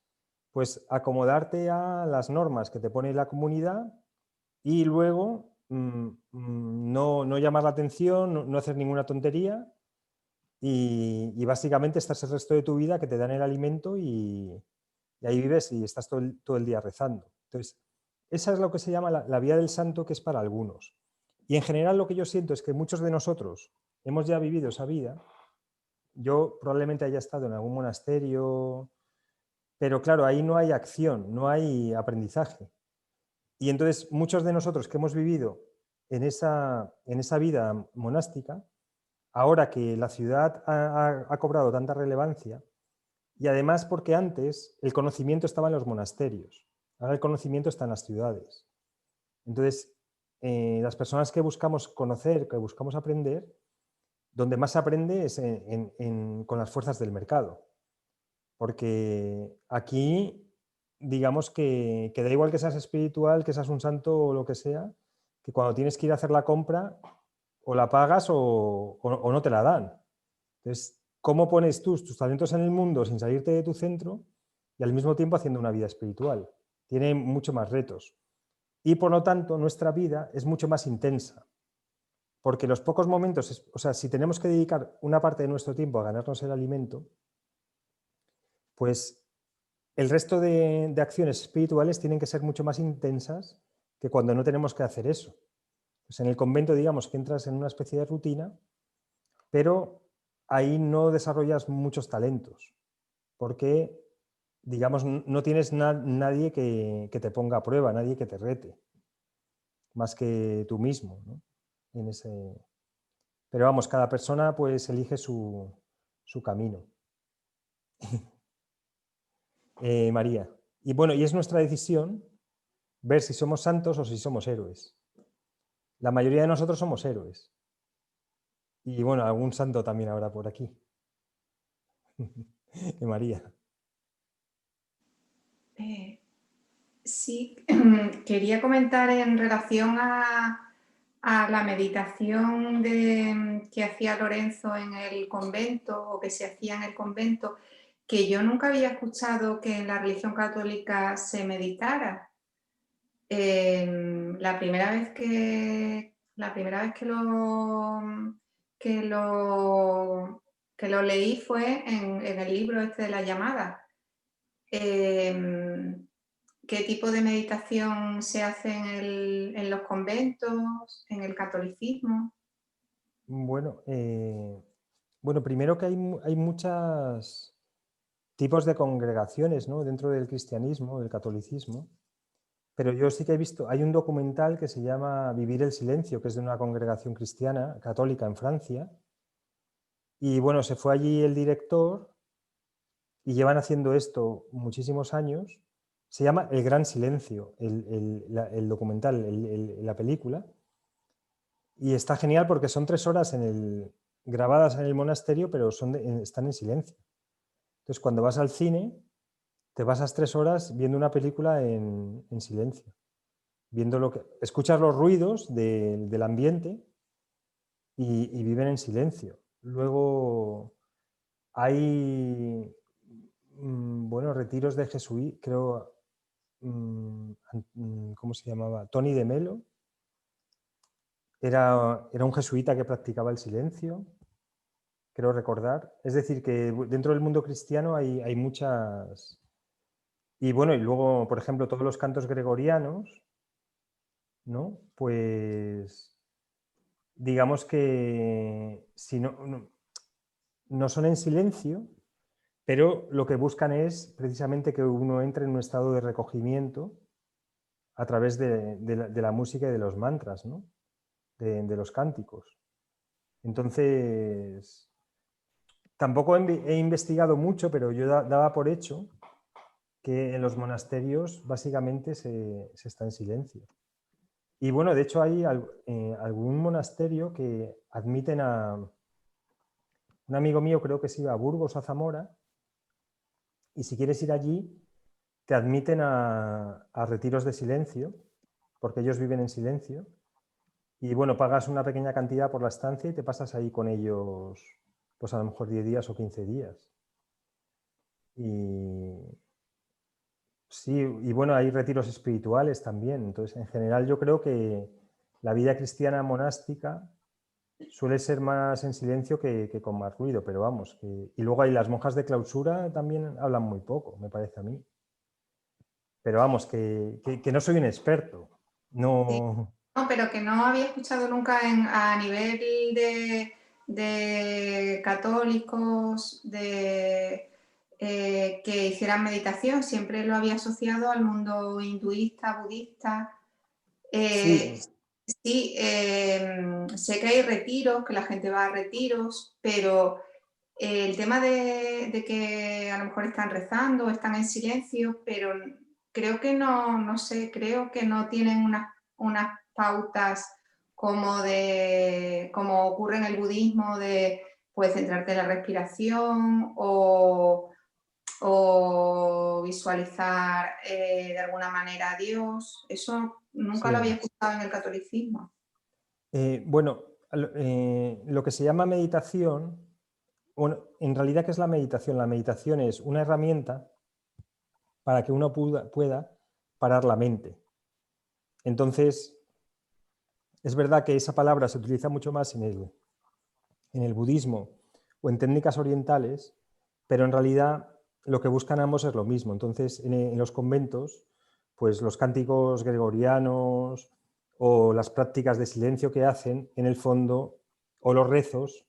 pues acomodarte a las normas que te pone la comunidad y luego no llamar la atención, no hacer ninguna tontería y básicamente estás el resto de tu vida que te dan el alimento y ahí vives y estás todo el día rezando. Entonces, esa es lo que se llama la vía del santo, que es para algunos. Y en general lo que yo siento es que muchos de nosotros hemos ya vivido esa vida. Yo probablemente haya estado en algún monasterio, pero claro, ahí no hay acción, no hay aprendizaje. Y entonces muchos de nosotros que hemos vivido en esa vida monástica, ahora que la ciudad ha cobrado tanta relevancia, y además porque antes el conocimiento estaba en los monasterios, ahora el conocimiento está en las ciudades. Entonces, las personas que buscamos conocer, que buscamos aprender, donde más se aprende es con las fuerzas del mercado. Porque aquí, digamos que da igual que seas espiritual, que seas un santo o lo que sea, que cuando tienes que ir a hacer la compra, o la pagas o no te la dan. Entonces, ¿cómo pones tus talentos en el mundo sin salirte de tu centro y al mismo tiempo haciendo una vida espiritual? Tiene mucho más retos. Y por lo tanto, nuestra vida es mucho más intensa. Porque los pocos momentos, o sea, si tenemos que dedicar una parte de nuestro tiempo a ganarnos el alimento, pues el resto de acciones espirituales tienen que ser mucho más intensas que cuando no tenemos que hacer eso. Pues en el convento, digamos que entras en una especie de rutina pero ahí no desarrollas muchos talentos, porque, digamos, no tienes nadie que te ponga a prueba, nadie que te rete, más que tú mismo, ¿no? Pero vamos, cada persona pues elige su camino. María. Y bueno, y es nuestra decisión ver si somos santos o si somos héroes. La mayoría de nosotros somos héroes. Y bueno, algún santo también habrá por aquí. María. Sí, quería comentar en relación a la meditación que hacía Lorenzo en el convento o que se hacía en el convento, que yo nunca había escuchado que en la religión católica se meditara. La primera vez que lo leí fue en el libro este de la llamada. ¿Qué tipo de meditación se hace en los conventos, en el catolicismo? Bueno, primero que hay muchos tipos de congregaciones, ¿no?, dentro del cristianismo, del catolicismo, pero yo sí que he visto, hay un documental que se llama Vivir el Silencio, que es de una congregación cristiana católica en Francia, y bueno, se fue allí el director y llevan haciendo esto muchísimos años. Se llama El Gran Silencio, el documental, la película, y está genial porque son 3 horas grabadas en el monasterio, pero están en silencio. Entonces, cuando vas al cine, te pasas 3 horas viendo una película en silencio, escuchas los ruidos del ambiente y viven en silencio. Luego hay retiros de jesuí, creo, ¿cómo se llamaba? Tony de Melo. Era un jesuita que practicaba el silencio, creo recordar. Es decir, que dentro del mundo cristiano hay muchas... Y bueno, y luego, por ejemplo, todos los cantos gregorianos, ¿no? Pues digamos que si no son en silencio, pero lo que buscan es precisamente que uno entre en un estado de recogimiento a través de la música y de los mantras, ¿no?, de los cánticos. Entonces, tampoco he investigado mucho, pero yo daba por hecho que en los monasterios básicamente se está en silencio. Y bueno, de hecho hay algún monasterio que admiten a... Un amigo mío creo que se iba a Burgos o a Zamora, y si quieres ir allí, te admiten a retiros de silencio, porque ellos viven en silencio, y bueno, pagas una pequeña cantidad por la estancia y te pasas ahí con ellos, pues a lo mejor 10 días o 15 días. Y sí, y bueno, hay retiros espirituales también. Entonces, en general yo creo que la vida cristiana monástica suele ser más en silencio que con más ruido, pero vamos. Y luego hay las monjas de clausura, también hablan muy poco, me parece a mí. Pero vamos, que no soy un experto. No... Sí. No, pero que no había escuchado nunca a nivel de católicos que hicieran meditación. Siempre lo había asociado al mundo hinduista, budista. Sí. Sí, sé que hay retiros, que la gente va a retiros, pero el tema de que a lo mejor están rezando, están en silencio, pero creo que no sé, creo que no tienen unas pautas como ocurre en el budismo, de pues centrarte en la respiración o visualizar de alguna manera a Dios. Eso nunca Sí. lo había escuchado en el catolicismo. Bueno, lo que se llama meditación, bueno, en realidad, ¿qué es la meditación? La meditación es una herramienta para que uno pueda parar la mente. Entonces, es verdad que esa palabra se utiliza mucho más en el budismo o en técnicas orientales, pero en realidad lo que buscan ambos es lo mismo. Entonces, en los conventos, pues los cánticos gregorianos o las prácticas de silencio que hacen, en el fondo, o los rezos,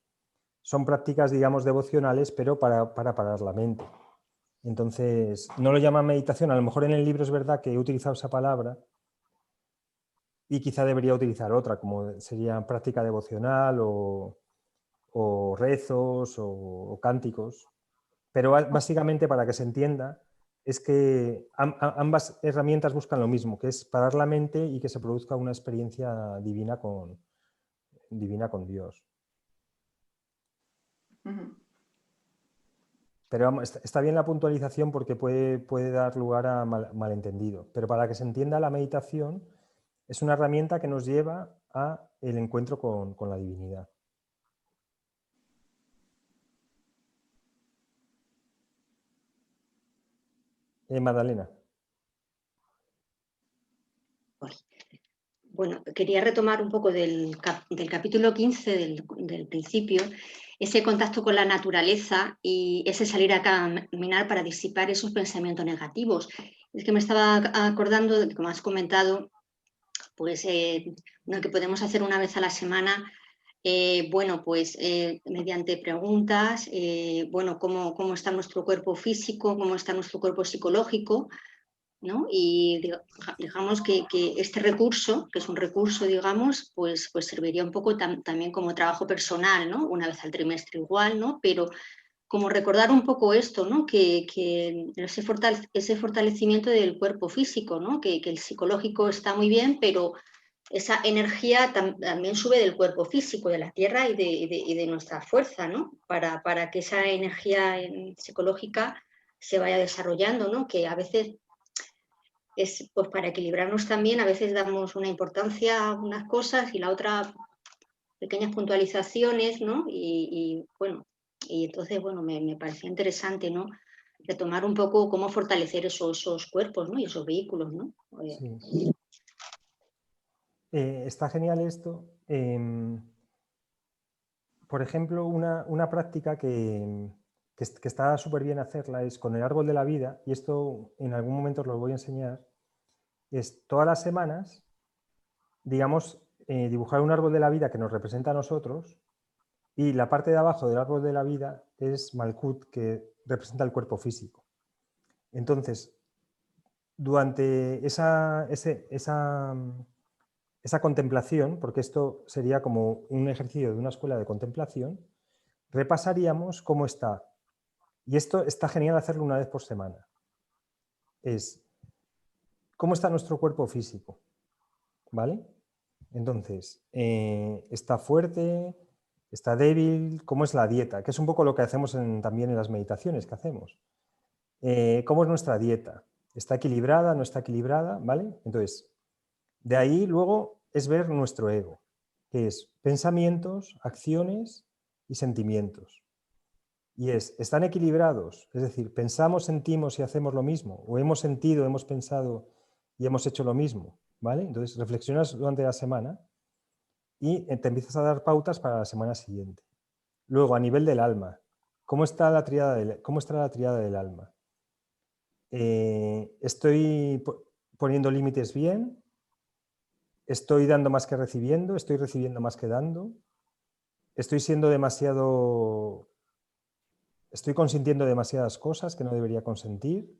son prácticas, digamos, devocionales, pero para parar la mente. Entonces, no lo llaman meditación. A lo mejor en el libro es verdad que he utilizado esa palabra y quizá debería utilizar otra, como sería práctica devocional o rezos o cánticos. Pero básicamente, para que se entienda, es que ambas herramientas buscan lo mismo, que es parar la mente y que se produzca una experiencia divina con Dios. Pero vamos, está bien la puntualización porque puede dar lugar a malentendido. Pero para que se entienda, la meditación es una herramienta que nos lleva a el encuentro con la divinidad. Magdalena. Bueno, quería retomar un poco del capítulo 15 del principio, ese contacto con la naturaleza y ese salir a caminar para disipar esos pensamientos negativos. Es que me estaba acordando de que, como has comentado, pues lo que podemos hacer una vez a la semana, bueno, pues mediante preguntas, bueno, cómo está nuestro cuerpo físico, cómo está nuestro cuerpo psicológico, ¿no? Y digamos que este recurso, que es un recurso, digamos, pues serviría un poco también como trabajo personal, ¿no? Una vez al trimestre igual, ¿no? Pero como recordar un poco esto, ¿no? Que ese fortalecimiento del cuerpo físico, ¿no? Que el psicológico está muy bien, pero esa energía también sube del cuerpo físico, de la tierra y de nuestra fuerza, ¿no? Para que esa energía psicológica se vaya desarrollando, ¿no? Que a veces es, pues para equilibrarnos también, a veces damos una importancia a unas cosas y la otra pequeñas puntualizaciones, ¿no? Bueno, y entonces, bueno, me parecía interesante, ¿no? Retomar un poco cómo fortalecer esos cuerpos, ¿no? Y esos vehículos, ¿no? Sí. Está genial esto. Por ejemplo, una práctica que está súper bien hacerla es con el árbol de la vida, y esto en algún momento os lo voy a enseñar, es todas las semanas, digamos, dibujar un árbol de la vida que nos representa a nosotros, y la parte de abajo del árbol de la vida es Malkut, que representa el cuerpo físico. Entonces, durante esa contemplación, porque esto sería como un ejercicio de una escuela de contemplación, repasaríamos cómo está. Y esto está genial hacerlo una vez por semana. Es cómo está nuestro cuerpo físico, ¿vale? Entonces, está fuerte, está débil, cómo es la dieta, que es un poco lo que hacemos también en las meditaciones que hacemos. ¿Cómo es nuestra dieta? ¿Está equilibrada? ¿No está equilibrada? ¿Vale? Entonces, de ahí luego es ver nuestro ego, que es pensamientos, acciones y sentimientos. Y ¿están equilibrados? Es decir, ¿pensamos, sentimos y hacemos lo mismo? ¿O hemos sentido, hemos pensado y hemos hecho lo mismo? ¿Vale? Entonces, reflexionas durante la semana y te empiezas a dar pautas para la semana siguiente. Luego, a nivel del alma, ¿cómo está la tríada del alma? ¿Estoy poniendo límites bien? ¿Estoy dando más que recibiendo? ¿Estoy recibiendo más que dando? ¿Estoy consintiendo demasiadas cosas que no debería consentir?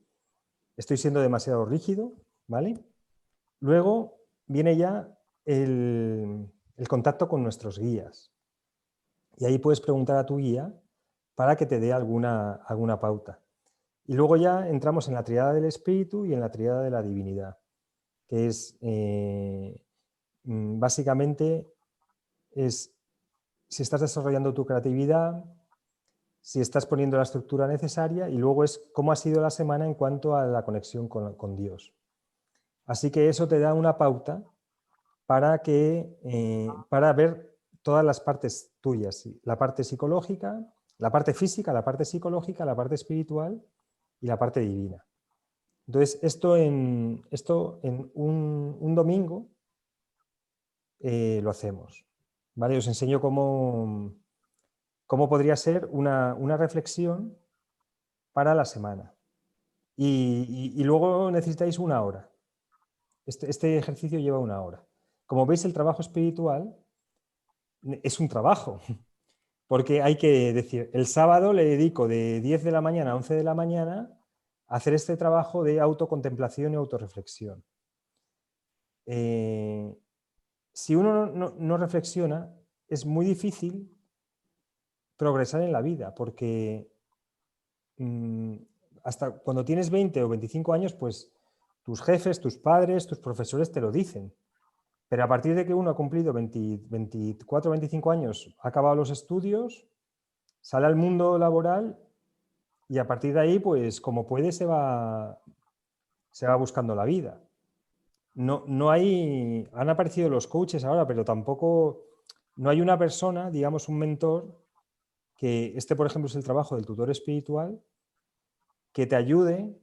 ¿Estoy siendo demasiado rígido? ¿Vale? Luego viene ya el contacto con nuestros guías. Y ahí puedes preguntar a tu guía para que te dé alguna pauta. Y luego ya entramos en la tríada del espíritu y en la tríada de la divinidad, que es básicamente si estás desarrollando tu creatividad, si estás poniendo la estructura necesaria, y luego es cómo ha sido la semana en cuanto a la conexión con Dios. Así que eso te da una pauta para ver todas las partes tuyas, la parte psicológica, la parte física, la parte psicológica, la parte espiritual y la parte divina. Entonces, esto en un domingo lo hacemos. ¿Vale? Os enseño cómo podría ser una reflexión para la semana. Y luego necesitáis una hora. Este ejercicio lleva una hora. Como veis, el trabajo espiritual es un trabajo, Porque hay que decir, el sábado le dedico de 10 de la mañana a 11 de la mañana a hacer este trabajo de autocontemplación y autorreflexión. Si uno no reflexiona, es muy difícil progresar en la vida, porque hasta cuando tienes 20 o 25 años, pues tus jefes, tus padres, tus profesores te lo dicen. Pero a partir de que uno ha cumplido 24 o 25 años, ha acabado los estudios, sale al mundo laboral y a partir de ahí, pues como puede, se va buscando la vida. No hay, han aparecido los coaches ahora, pero tampoco, no hay una persona, digamos un mentor, que este, por ejemplo, es el trabajo del tutor espiritual, que te ayude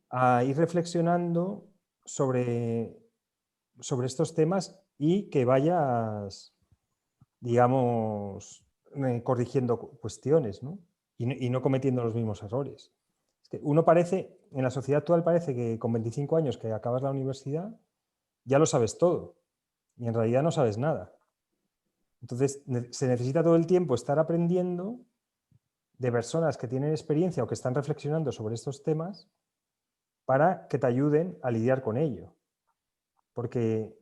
a ir reflexionando sobre estos temas y que vayas, digamos, corrigiendo cuestiones, ¿no? Y no cometiendo los mismos errores. Es que uno parece, en la sociedad actual parece que con 25 años que acabas la universidad ya lo sabes todo y en realidad no sabes nada. Entonces se necesita todo el tiempo estar aprendiendo de personas que tienen experiencia o que están reflexionando sobre estos temas para que te ayuden a lidiar con ello. Porque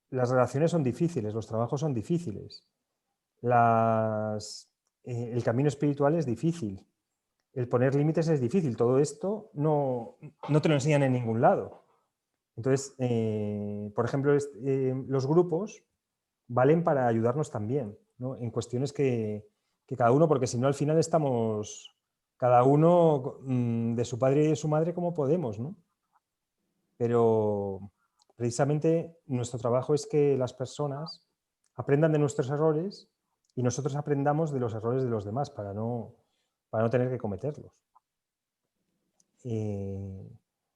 las relaciones son difíciles, los trabajos son difíciles, el camino espiritual es difícil, el poner límites es difícil, todo esto no te lo enseñan en ningún lado. Entonces, por ejemplo, los grupos valen para ayudarnos también, ¿no? En cuestiones que cada uno, porque si no al final estamos cada uno de su padre y de su madre como podemos, ¿no? Pero precisamente nuestro trabajo es que las personas aprendan de nuestros errores y nosotros aprendamos de los errores de los demás para no tener que cometerlos.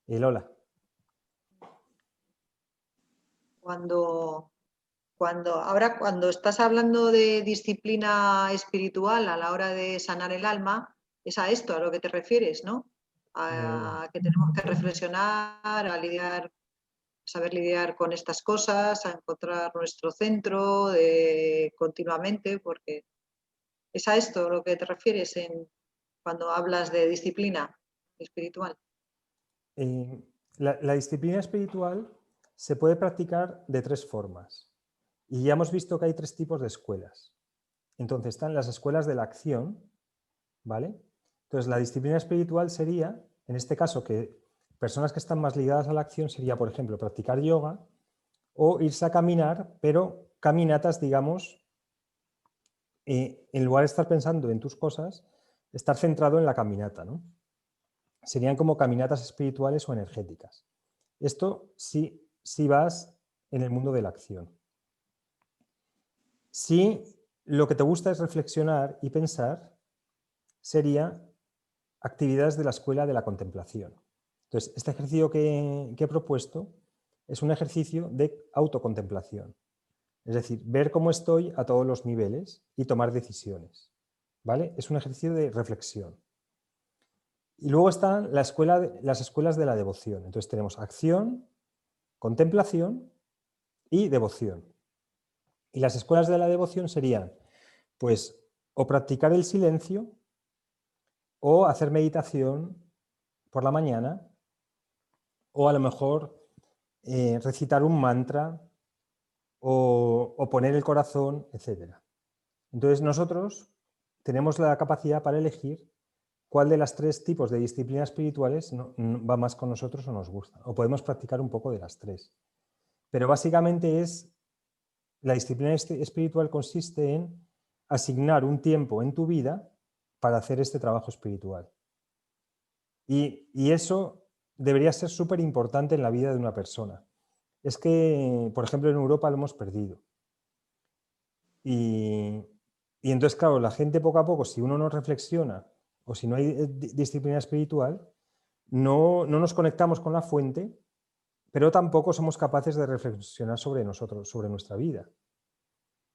Lola. Cuando estás hablando de disciplina espiritual a la hora de sanar el alma, es a esto a lo que te refieres, ¿no? A que tenemos que reflexionar, saber lidiar con estas cosas, a encontrar nuestro centro continuamente, porque es a esto a lo que te refieres cuando hablas de disciplina espiritual. La disciplina espiritual se puede practicar de tres formas. Y ya hemos visto que hay tres tipos de escuelas. Entonces están las escuelas de la acción, ¿vale? Entonces la disciplina espiritual sería, en este caso, que personas que están más ligadas a la acción sería, por ejemplo, practicar yoga o irse a caminar, pero caminatas, digamos, en lugar de estar pensando en tus cosas, estar centrado en la caminata, ¿no? Serían como caminatas espirituales o energéticas. Esto sí vas en el mundo de la acción. Si lo que te gusta es reflexionar y pensar, sería actividades de la escuela de la contemplación. Entonces, este ejercicio que he propuesto es un ejercicio de autocontemplación. Es decir, ver cómo estoy a todos los niveles y tomar decisiones. ¿Vale? Es un ejercicio de reflexión. Y luego están las escuelas de la devoción. Entonces tenemos acción, contemplación y devoción. Y las escuelas de la devoción serían, pues, o practicar el silencio, o hacer meditación por la mañana, o a lo mejor recitar un mantra, o poner el corazón, etc. Entonces nosotros tenemos la capacidad para elegir cuál de los tres tipos de disciplinas espirituales va más con nosotros o nos gusta. O podemos practicar un poco de las tres. Pero básicamente la disciplina espiritual consiste en asignar un tiempo en tu vida para hacer este trabajo espiritual. Y eso debería ser súper importante en la vida de una persona. Es que, por ejemplo, en Europa lo hemos perdido. Y entonces, claro, la gente poco a poco, si uno no reflexiona o si no hay disciplina espiritual, no nos conectamos con la fuente, pero tampoco somos capaces de reflexionar sobre nosotros, sobre nuestra vida.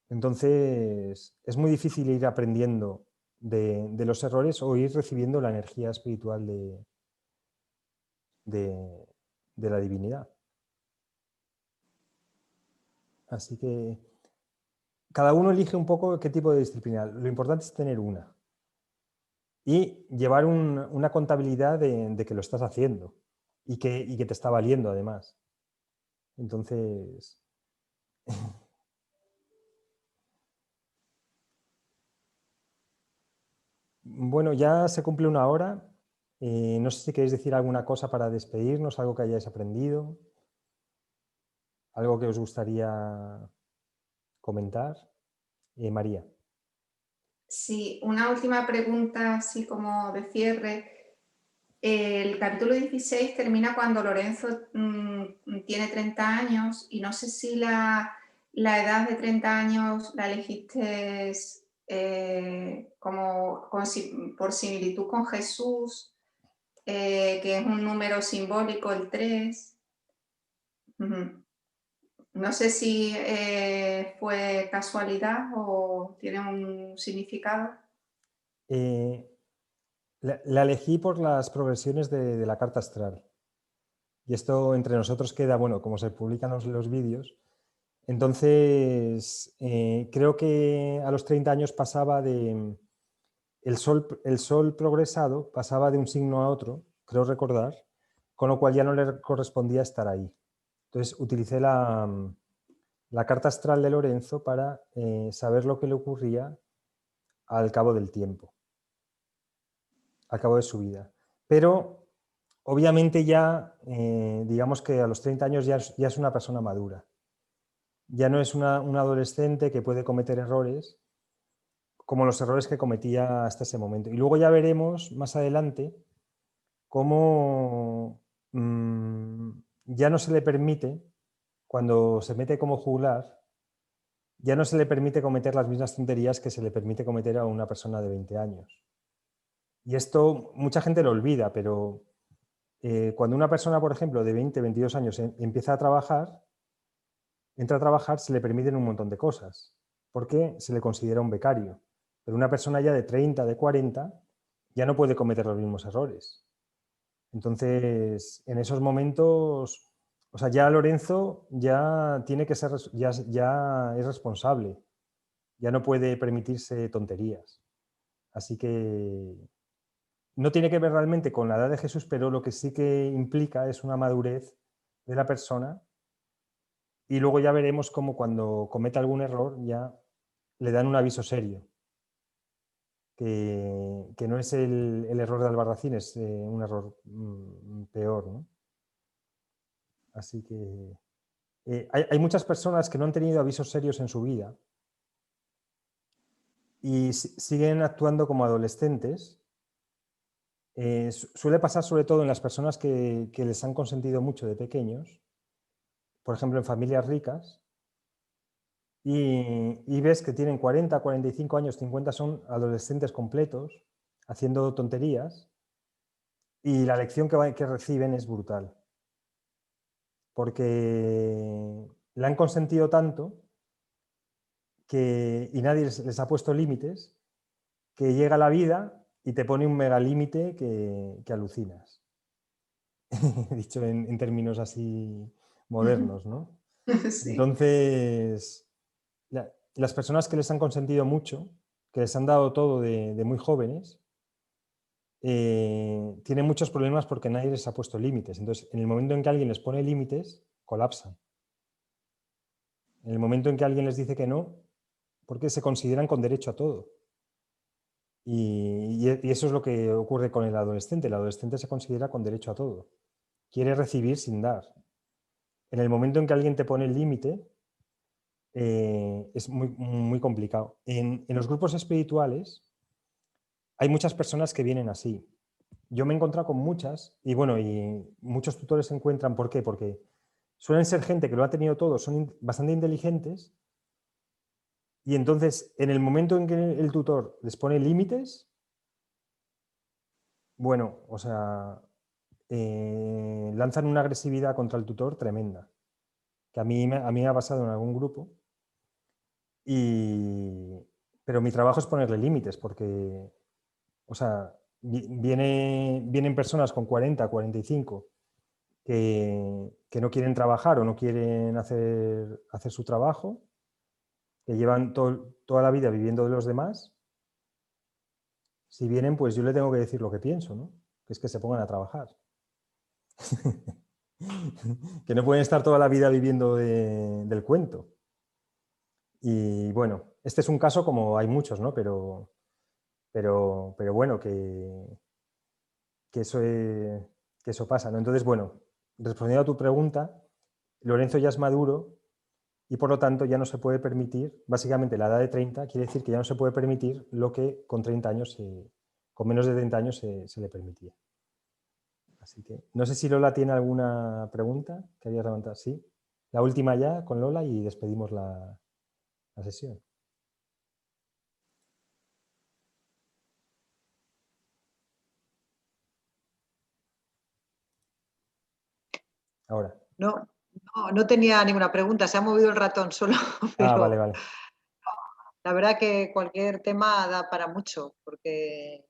Entonces, es muy difícil ir aprendiendo de los errores o ir recibiendo la energía espiritual de la divinidad. Así que cada uno elige un poco qué tipo de disciplina. Lo importante es tener una. Y llevar una contabilidad de que lo estás haciendo y que te está valiendo además. Entonces... Bueno, ya se cumple una hora. No sé si queréis decir alguna cosa para despedirnos, algo que hayáis aprendido, algo que os gustaría comentar. María. Sí, una última pregunta así como de cierre. El capítulo 16 termina cuando Lorenzo tiene 30 años y no sé si la edad de 30 años la elegiste por similitud con Jesús, que es un número simbólico, el 3. No sé si fue casualidad o tiene un significado. La elegí por las progresiones de la carta astral. Y esto entre nosotros queda, bueno, como se publican los vídeos. Entonces, creo que a los 30 años pasaba de... El sol progresado pasaba de un signo a otro, creo recordar, con lo cual ya no le correspondía estar ahí. Entonces, utilicé la carta astral de Lorenzo para saber lo que le ocurría al cabo del tiempo, al cabo de su vida. Pero, obviamente ya, digamos que a los 30 años ya es una persona madura. Ya no es un adolescente que puede cometer errores como los errores que cometía hasta ese momento. Y luego ya veremos más adelante cómo ya no se le permite, cuando se mete como juglar, ya no se le permite cometer las mismas tonterías que se le permite cometer a una persona de 20 años. Y esto mucha gente lo olvida, pero cuando una persona, por ejemplo, de 20, 22 años empieza a trabajar, entra a trabajar, se le permiten un montón de cosas, porque se le considera un becario. Pero una persona ya de 30, de 40, ya no puede cometer los mismos errores. Entonces, en esos momentos, o sea, ya Lorenzo ya tiene que ser, ya es responsable, ya no puede permitirse tonterías. Así que no tiene que ver realmente con la edad de Jesús, pero lo que sí que implica es una madurez de la persona. Y luego ya veremos cómo cuando cometa algún error ya le dan un aviso serio. Que no es el error de Albarracín, es un error peor, ¿no? Así que hay muchas personas que no han tenido avisos serios en su vida y siguen actuando como adolescentes. Suele pasar sobre todo en las personas que les han consentido mucho de pequeños, por ejemplo en familias ricas, y ves que tienen 40, 45 años, 50, son adolescentes completos, haciendo tonterías, y la lección que reciben es brutal. Porque le han consentido tanto y nadie les ha puesto límites, que llega la vida y te pone un mega límite que alucinas. Dicho en términos así modernos, ¿no? Sí. Entonces, las personas que les han consentido mucho, que les han dado todo de muy jóvenes, tienen muchos problemas porque nadie les ha puesto límites. Entonces, en el momento en que alguien les pone límites, colapsan. En el momento en que alguien les dice que no, porque se consideran con derecho a todo. Y eso es lo que ocurre con el adolescente. El adolescente se considera con derecho a todo. Quiere recibir sin dar. En el momento en que alguien te pone el límite, es muy, muy complicado. En los grupos espirituales hay muchas personas que vienen así. Yo me he encontrado con muchas, y bueno, y muchos tutores se encuentran. ¿Por qué? Porque suelen ser gente que lo ha tenido todo, son bastante inteligentes, y entonces en el momento en que el tutor les pone límites, bueno, o sea, lanzan una agresividad contra el tutor tremenda, que a mí me ha pasado en algún grupo, pero mi trabajo es ponerle límites, porque, o sea, vienen personas con 40, 45 que no quieren trabajar o no quieren hacer su trabajo, que llevan toda la vida viviendo de los demás, si vienen, pues yo le tengo que decir lo que pienso, ¿no? Que es que se pongan a trabajar. Que no pueden estar toda la vida viviendo del cuento. Y bueno, este es un caso como hay muchos, ¿no? Pero bueno, que eso pasa, ¿no? Entonces, bueno, respondiendo a tu pregunta, Lorenzo ya es maduro y por lo tanto ya no se puede permitir, básicamente la edad de 30 quiere decir que ya no se puede permitir lo que con 30 años, con menos de 30 años se le permitía. Así que no sé si Lola tiene alguna pregunta que habías levantado. Sí, la última ya con Lola y despedimos la sesión. Ahora. No tenía ninguna pregunta, se ha movido el ratón solo. Pero vale. La verdad que cualquier tema da para mucho, porque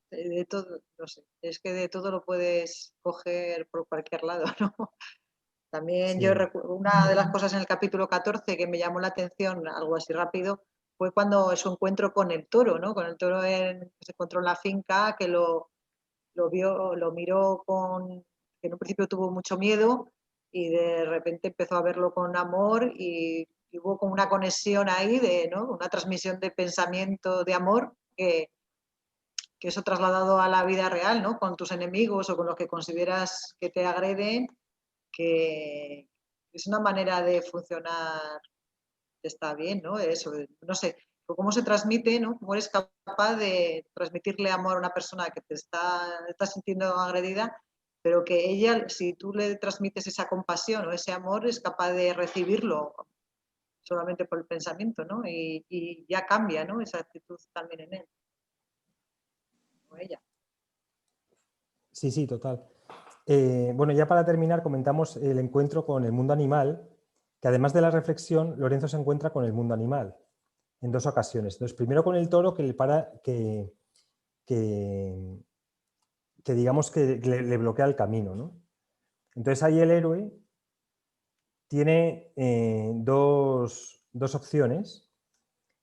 de todo, no sé, es que de todo lo puedes coger por cualquier lado, ¿no? También yo recuerdo, una de las cosas en el capítulo 14 que me llamó la atención, algo así rápido, fue cuando su encuentro con el toro, ¿no? Con el toro que se encontró en la finca, que lo vio, lo miró que en un principio tuvo mucho miedo y de repente empezó a verlo con amor y hubo como una conexión ahí, ¿no? Una transmisión de pensamiento de amor que eso trasladado a la vida real, ¿no? Con tus enemigos o con los que consideras que te agreden, que es una manera de funcionar que está bien, ¿no? Eso, no sé, cómo se transmite, ¿no? Cómo eres capaz de transmitirle amor a una persona que te está sintiendo agredida, pero que ella, si tú le transmites esa compasión o ese amor, es capaz de recibirlo solamente por el pensamiento, ¿no? Y ya cambia, ¿no? Esa actitud también en él, o ella. Sí, total. Bueno, ya para terminar, comentamos el encuentro con el mundo animal, que además de la reflexión, Lorenzo se encuentra con el mundo animal en 2 ocasiones. Entonces, primero con el toro, que digamos que le bloquea el camino, ¿no? Entonces ahí el héroe tiene dos opciones.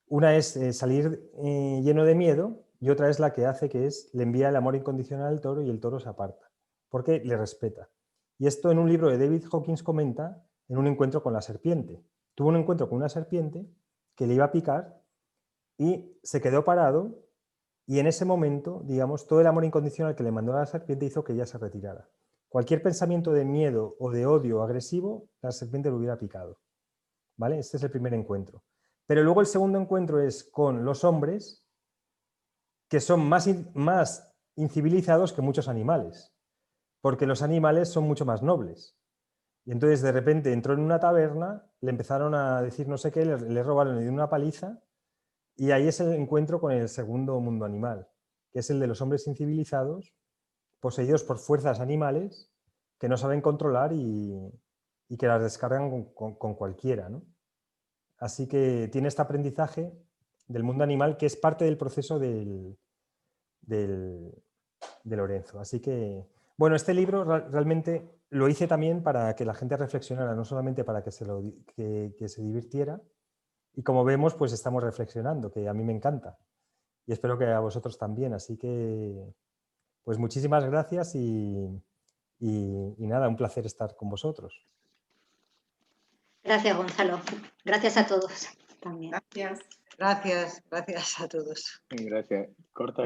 Una es salir lleno de miedo y otra es la que hace, que es le envía el amor incondicional al toro y el toro se aparta, porque le respeta. Y esto en un libro de David Hawkins comenta en un encuentro con la serpiente. Tuvo un encuentro con una serpiente que le iba a picar y se quedó parado y en ese momento, digamos, todo el amor incondicional que le mandó a la serpiente hizo que ella se retirara. Cualquier pensamiento de miedo o de odio agresivo, la serpiente lo hubiera picado. ¿Vale? Este es el primer encuentro. Pero luego el segundo encuentro es con los hombres, que son más incivilizados que muchos animales, porque los animales son mucho más nobles. Y entonces de repente entró en una taberna, le empezaron a decir no sé qué, le robaron, le dieron una paliza, y ahí es el encuentro con el segundo mundo animal, que es el de los hombres incivilizados, poseídos por fuerzas animales que no saben controlar y que las descargan con cualquiera, ¿no? Así que tiene este aprendizaje del mundo animal que es parte del proceso de Lorenzo. Así que, bueno, este libro realmente lo hice también para que la gente reflexionara, no solamente para que se divirtiera. Y como vemos, pues estamos reflexionando, que a mí me encanta. Y espero que a vosotros también. Así que, pues muchísimas gracias y nada, un placer estar con vosotros. Gracias, Gonzalo. Gracias a todos también. Gracias. Gracias a todos. Gracias. Corta.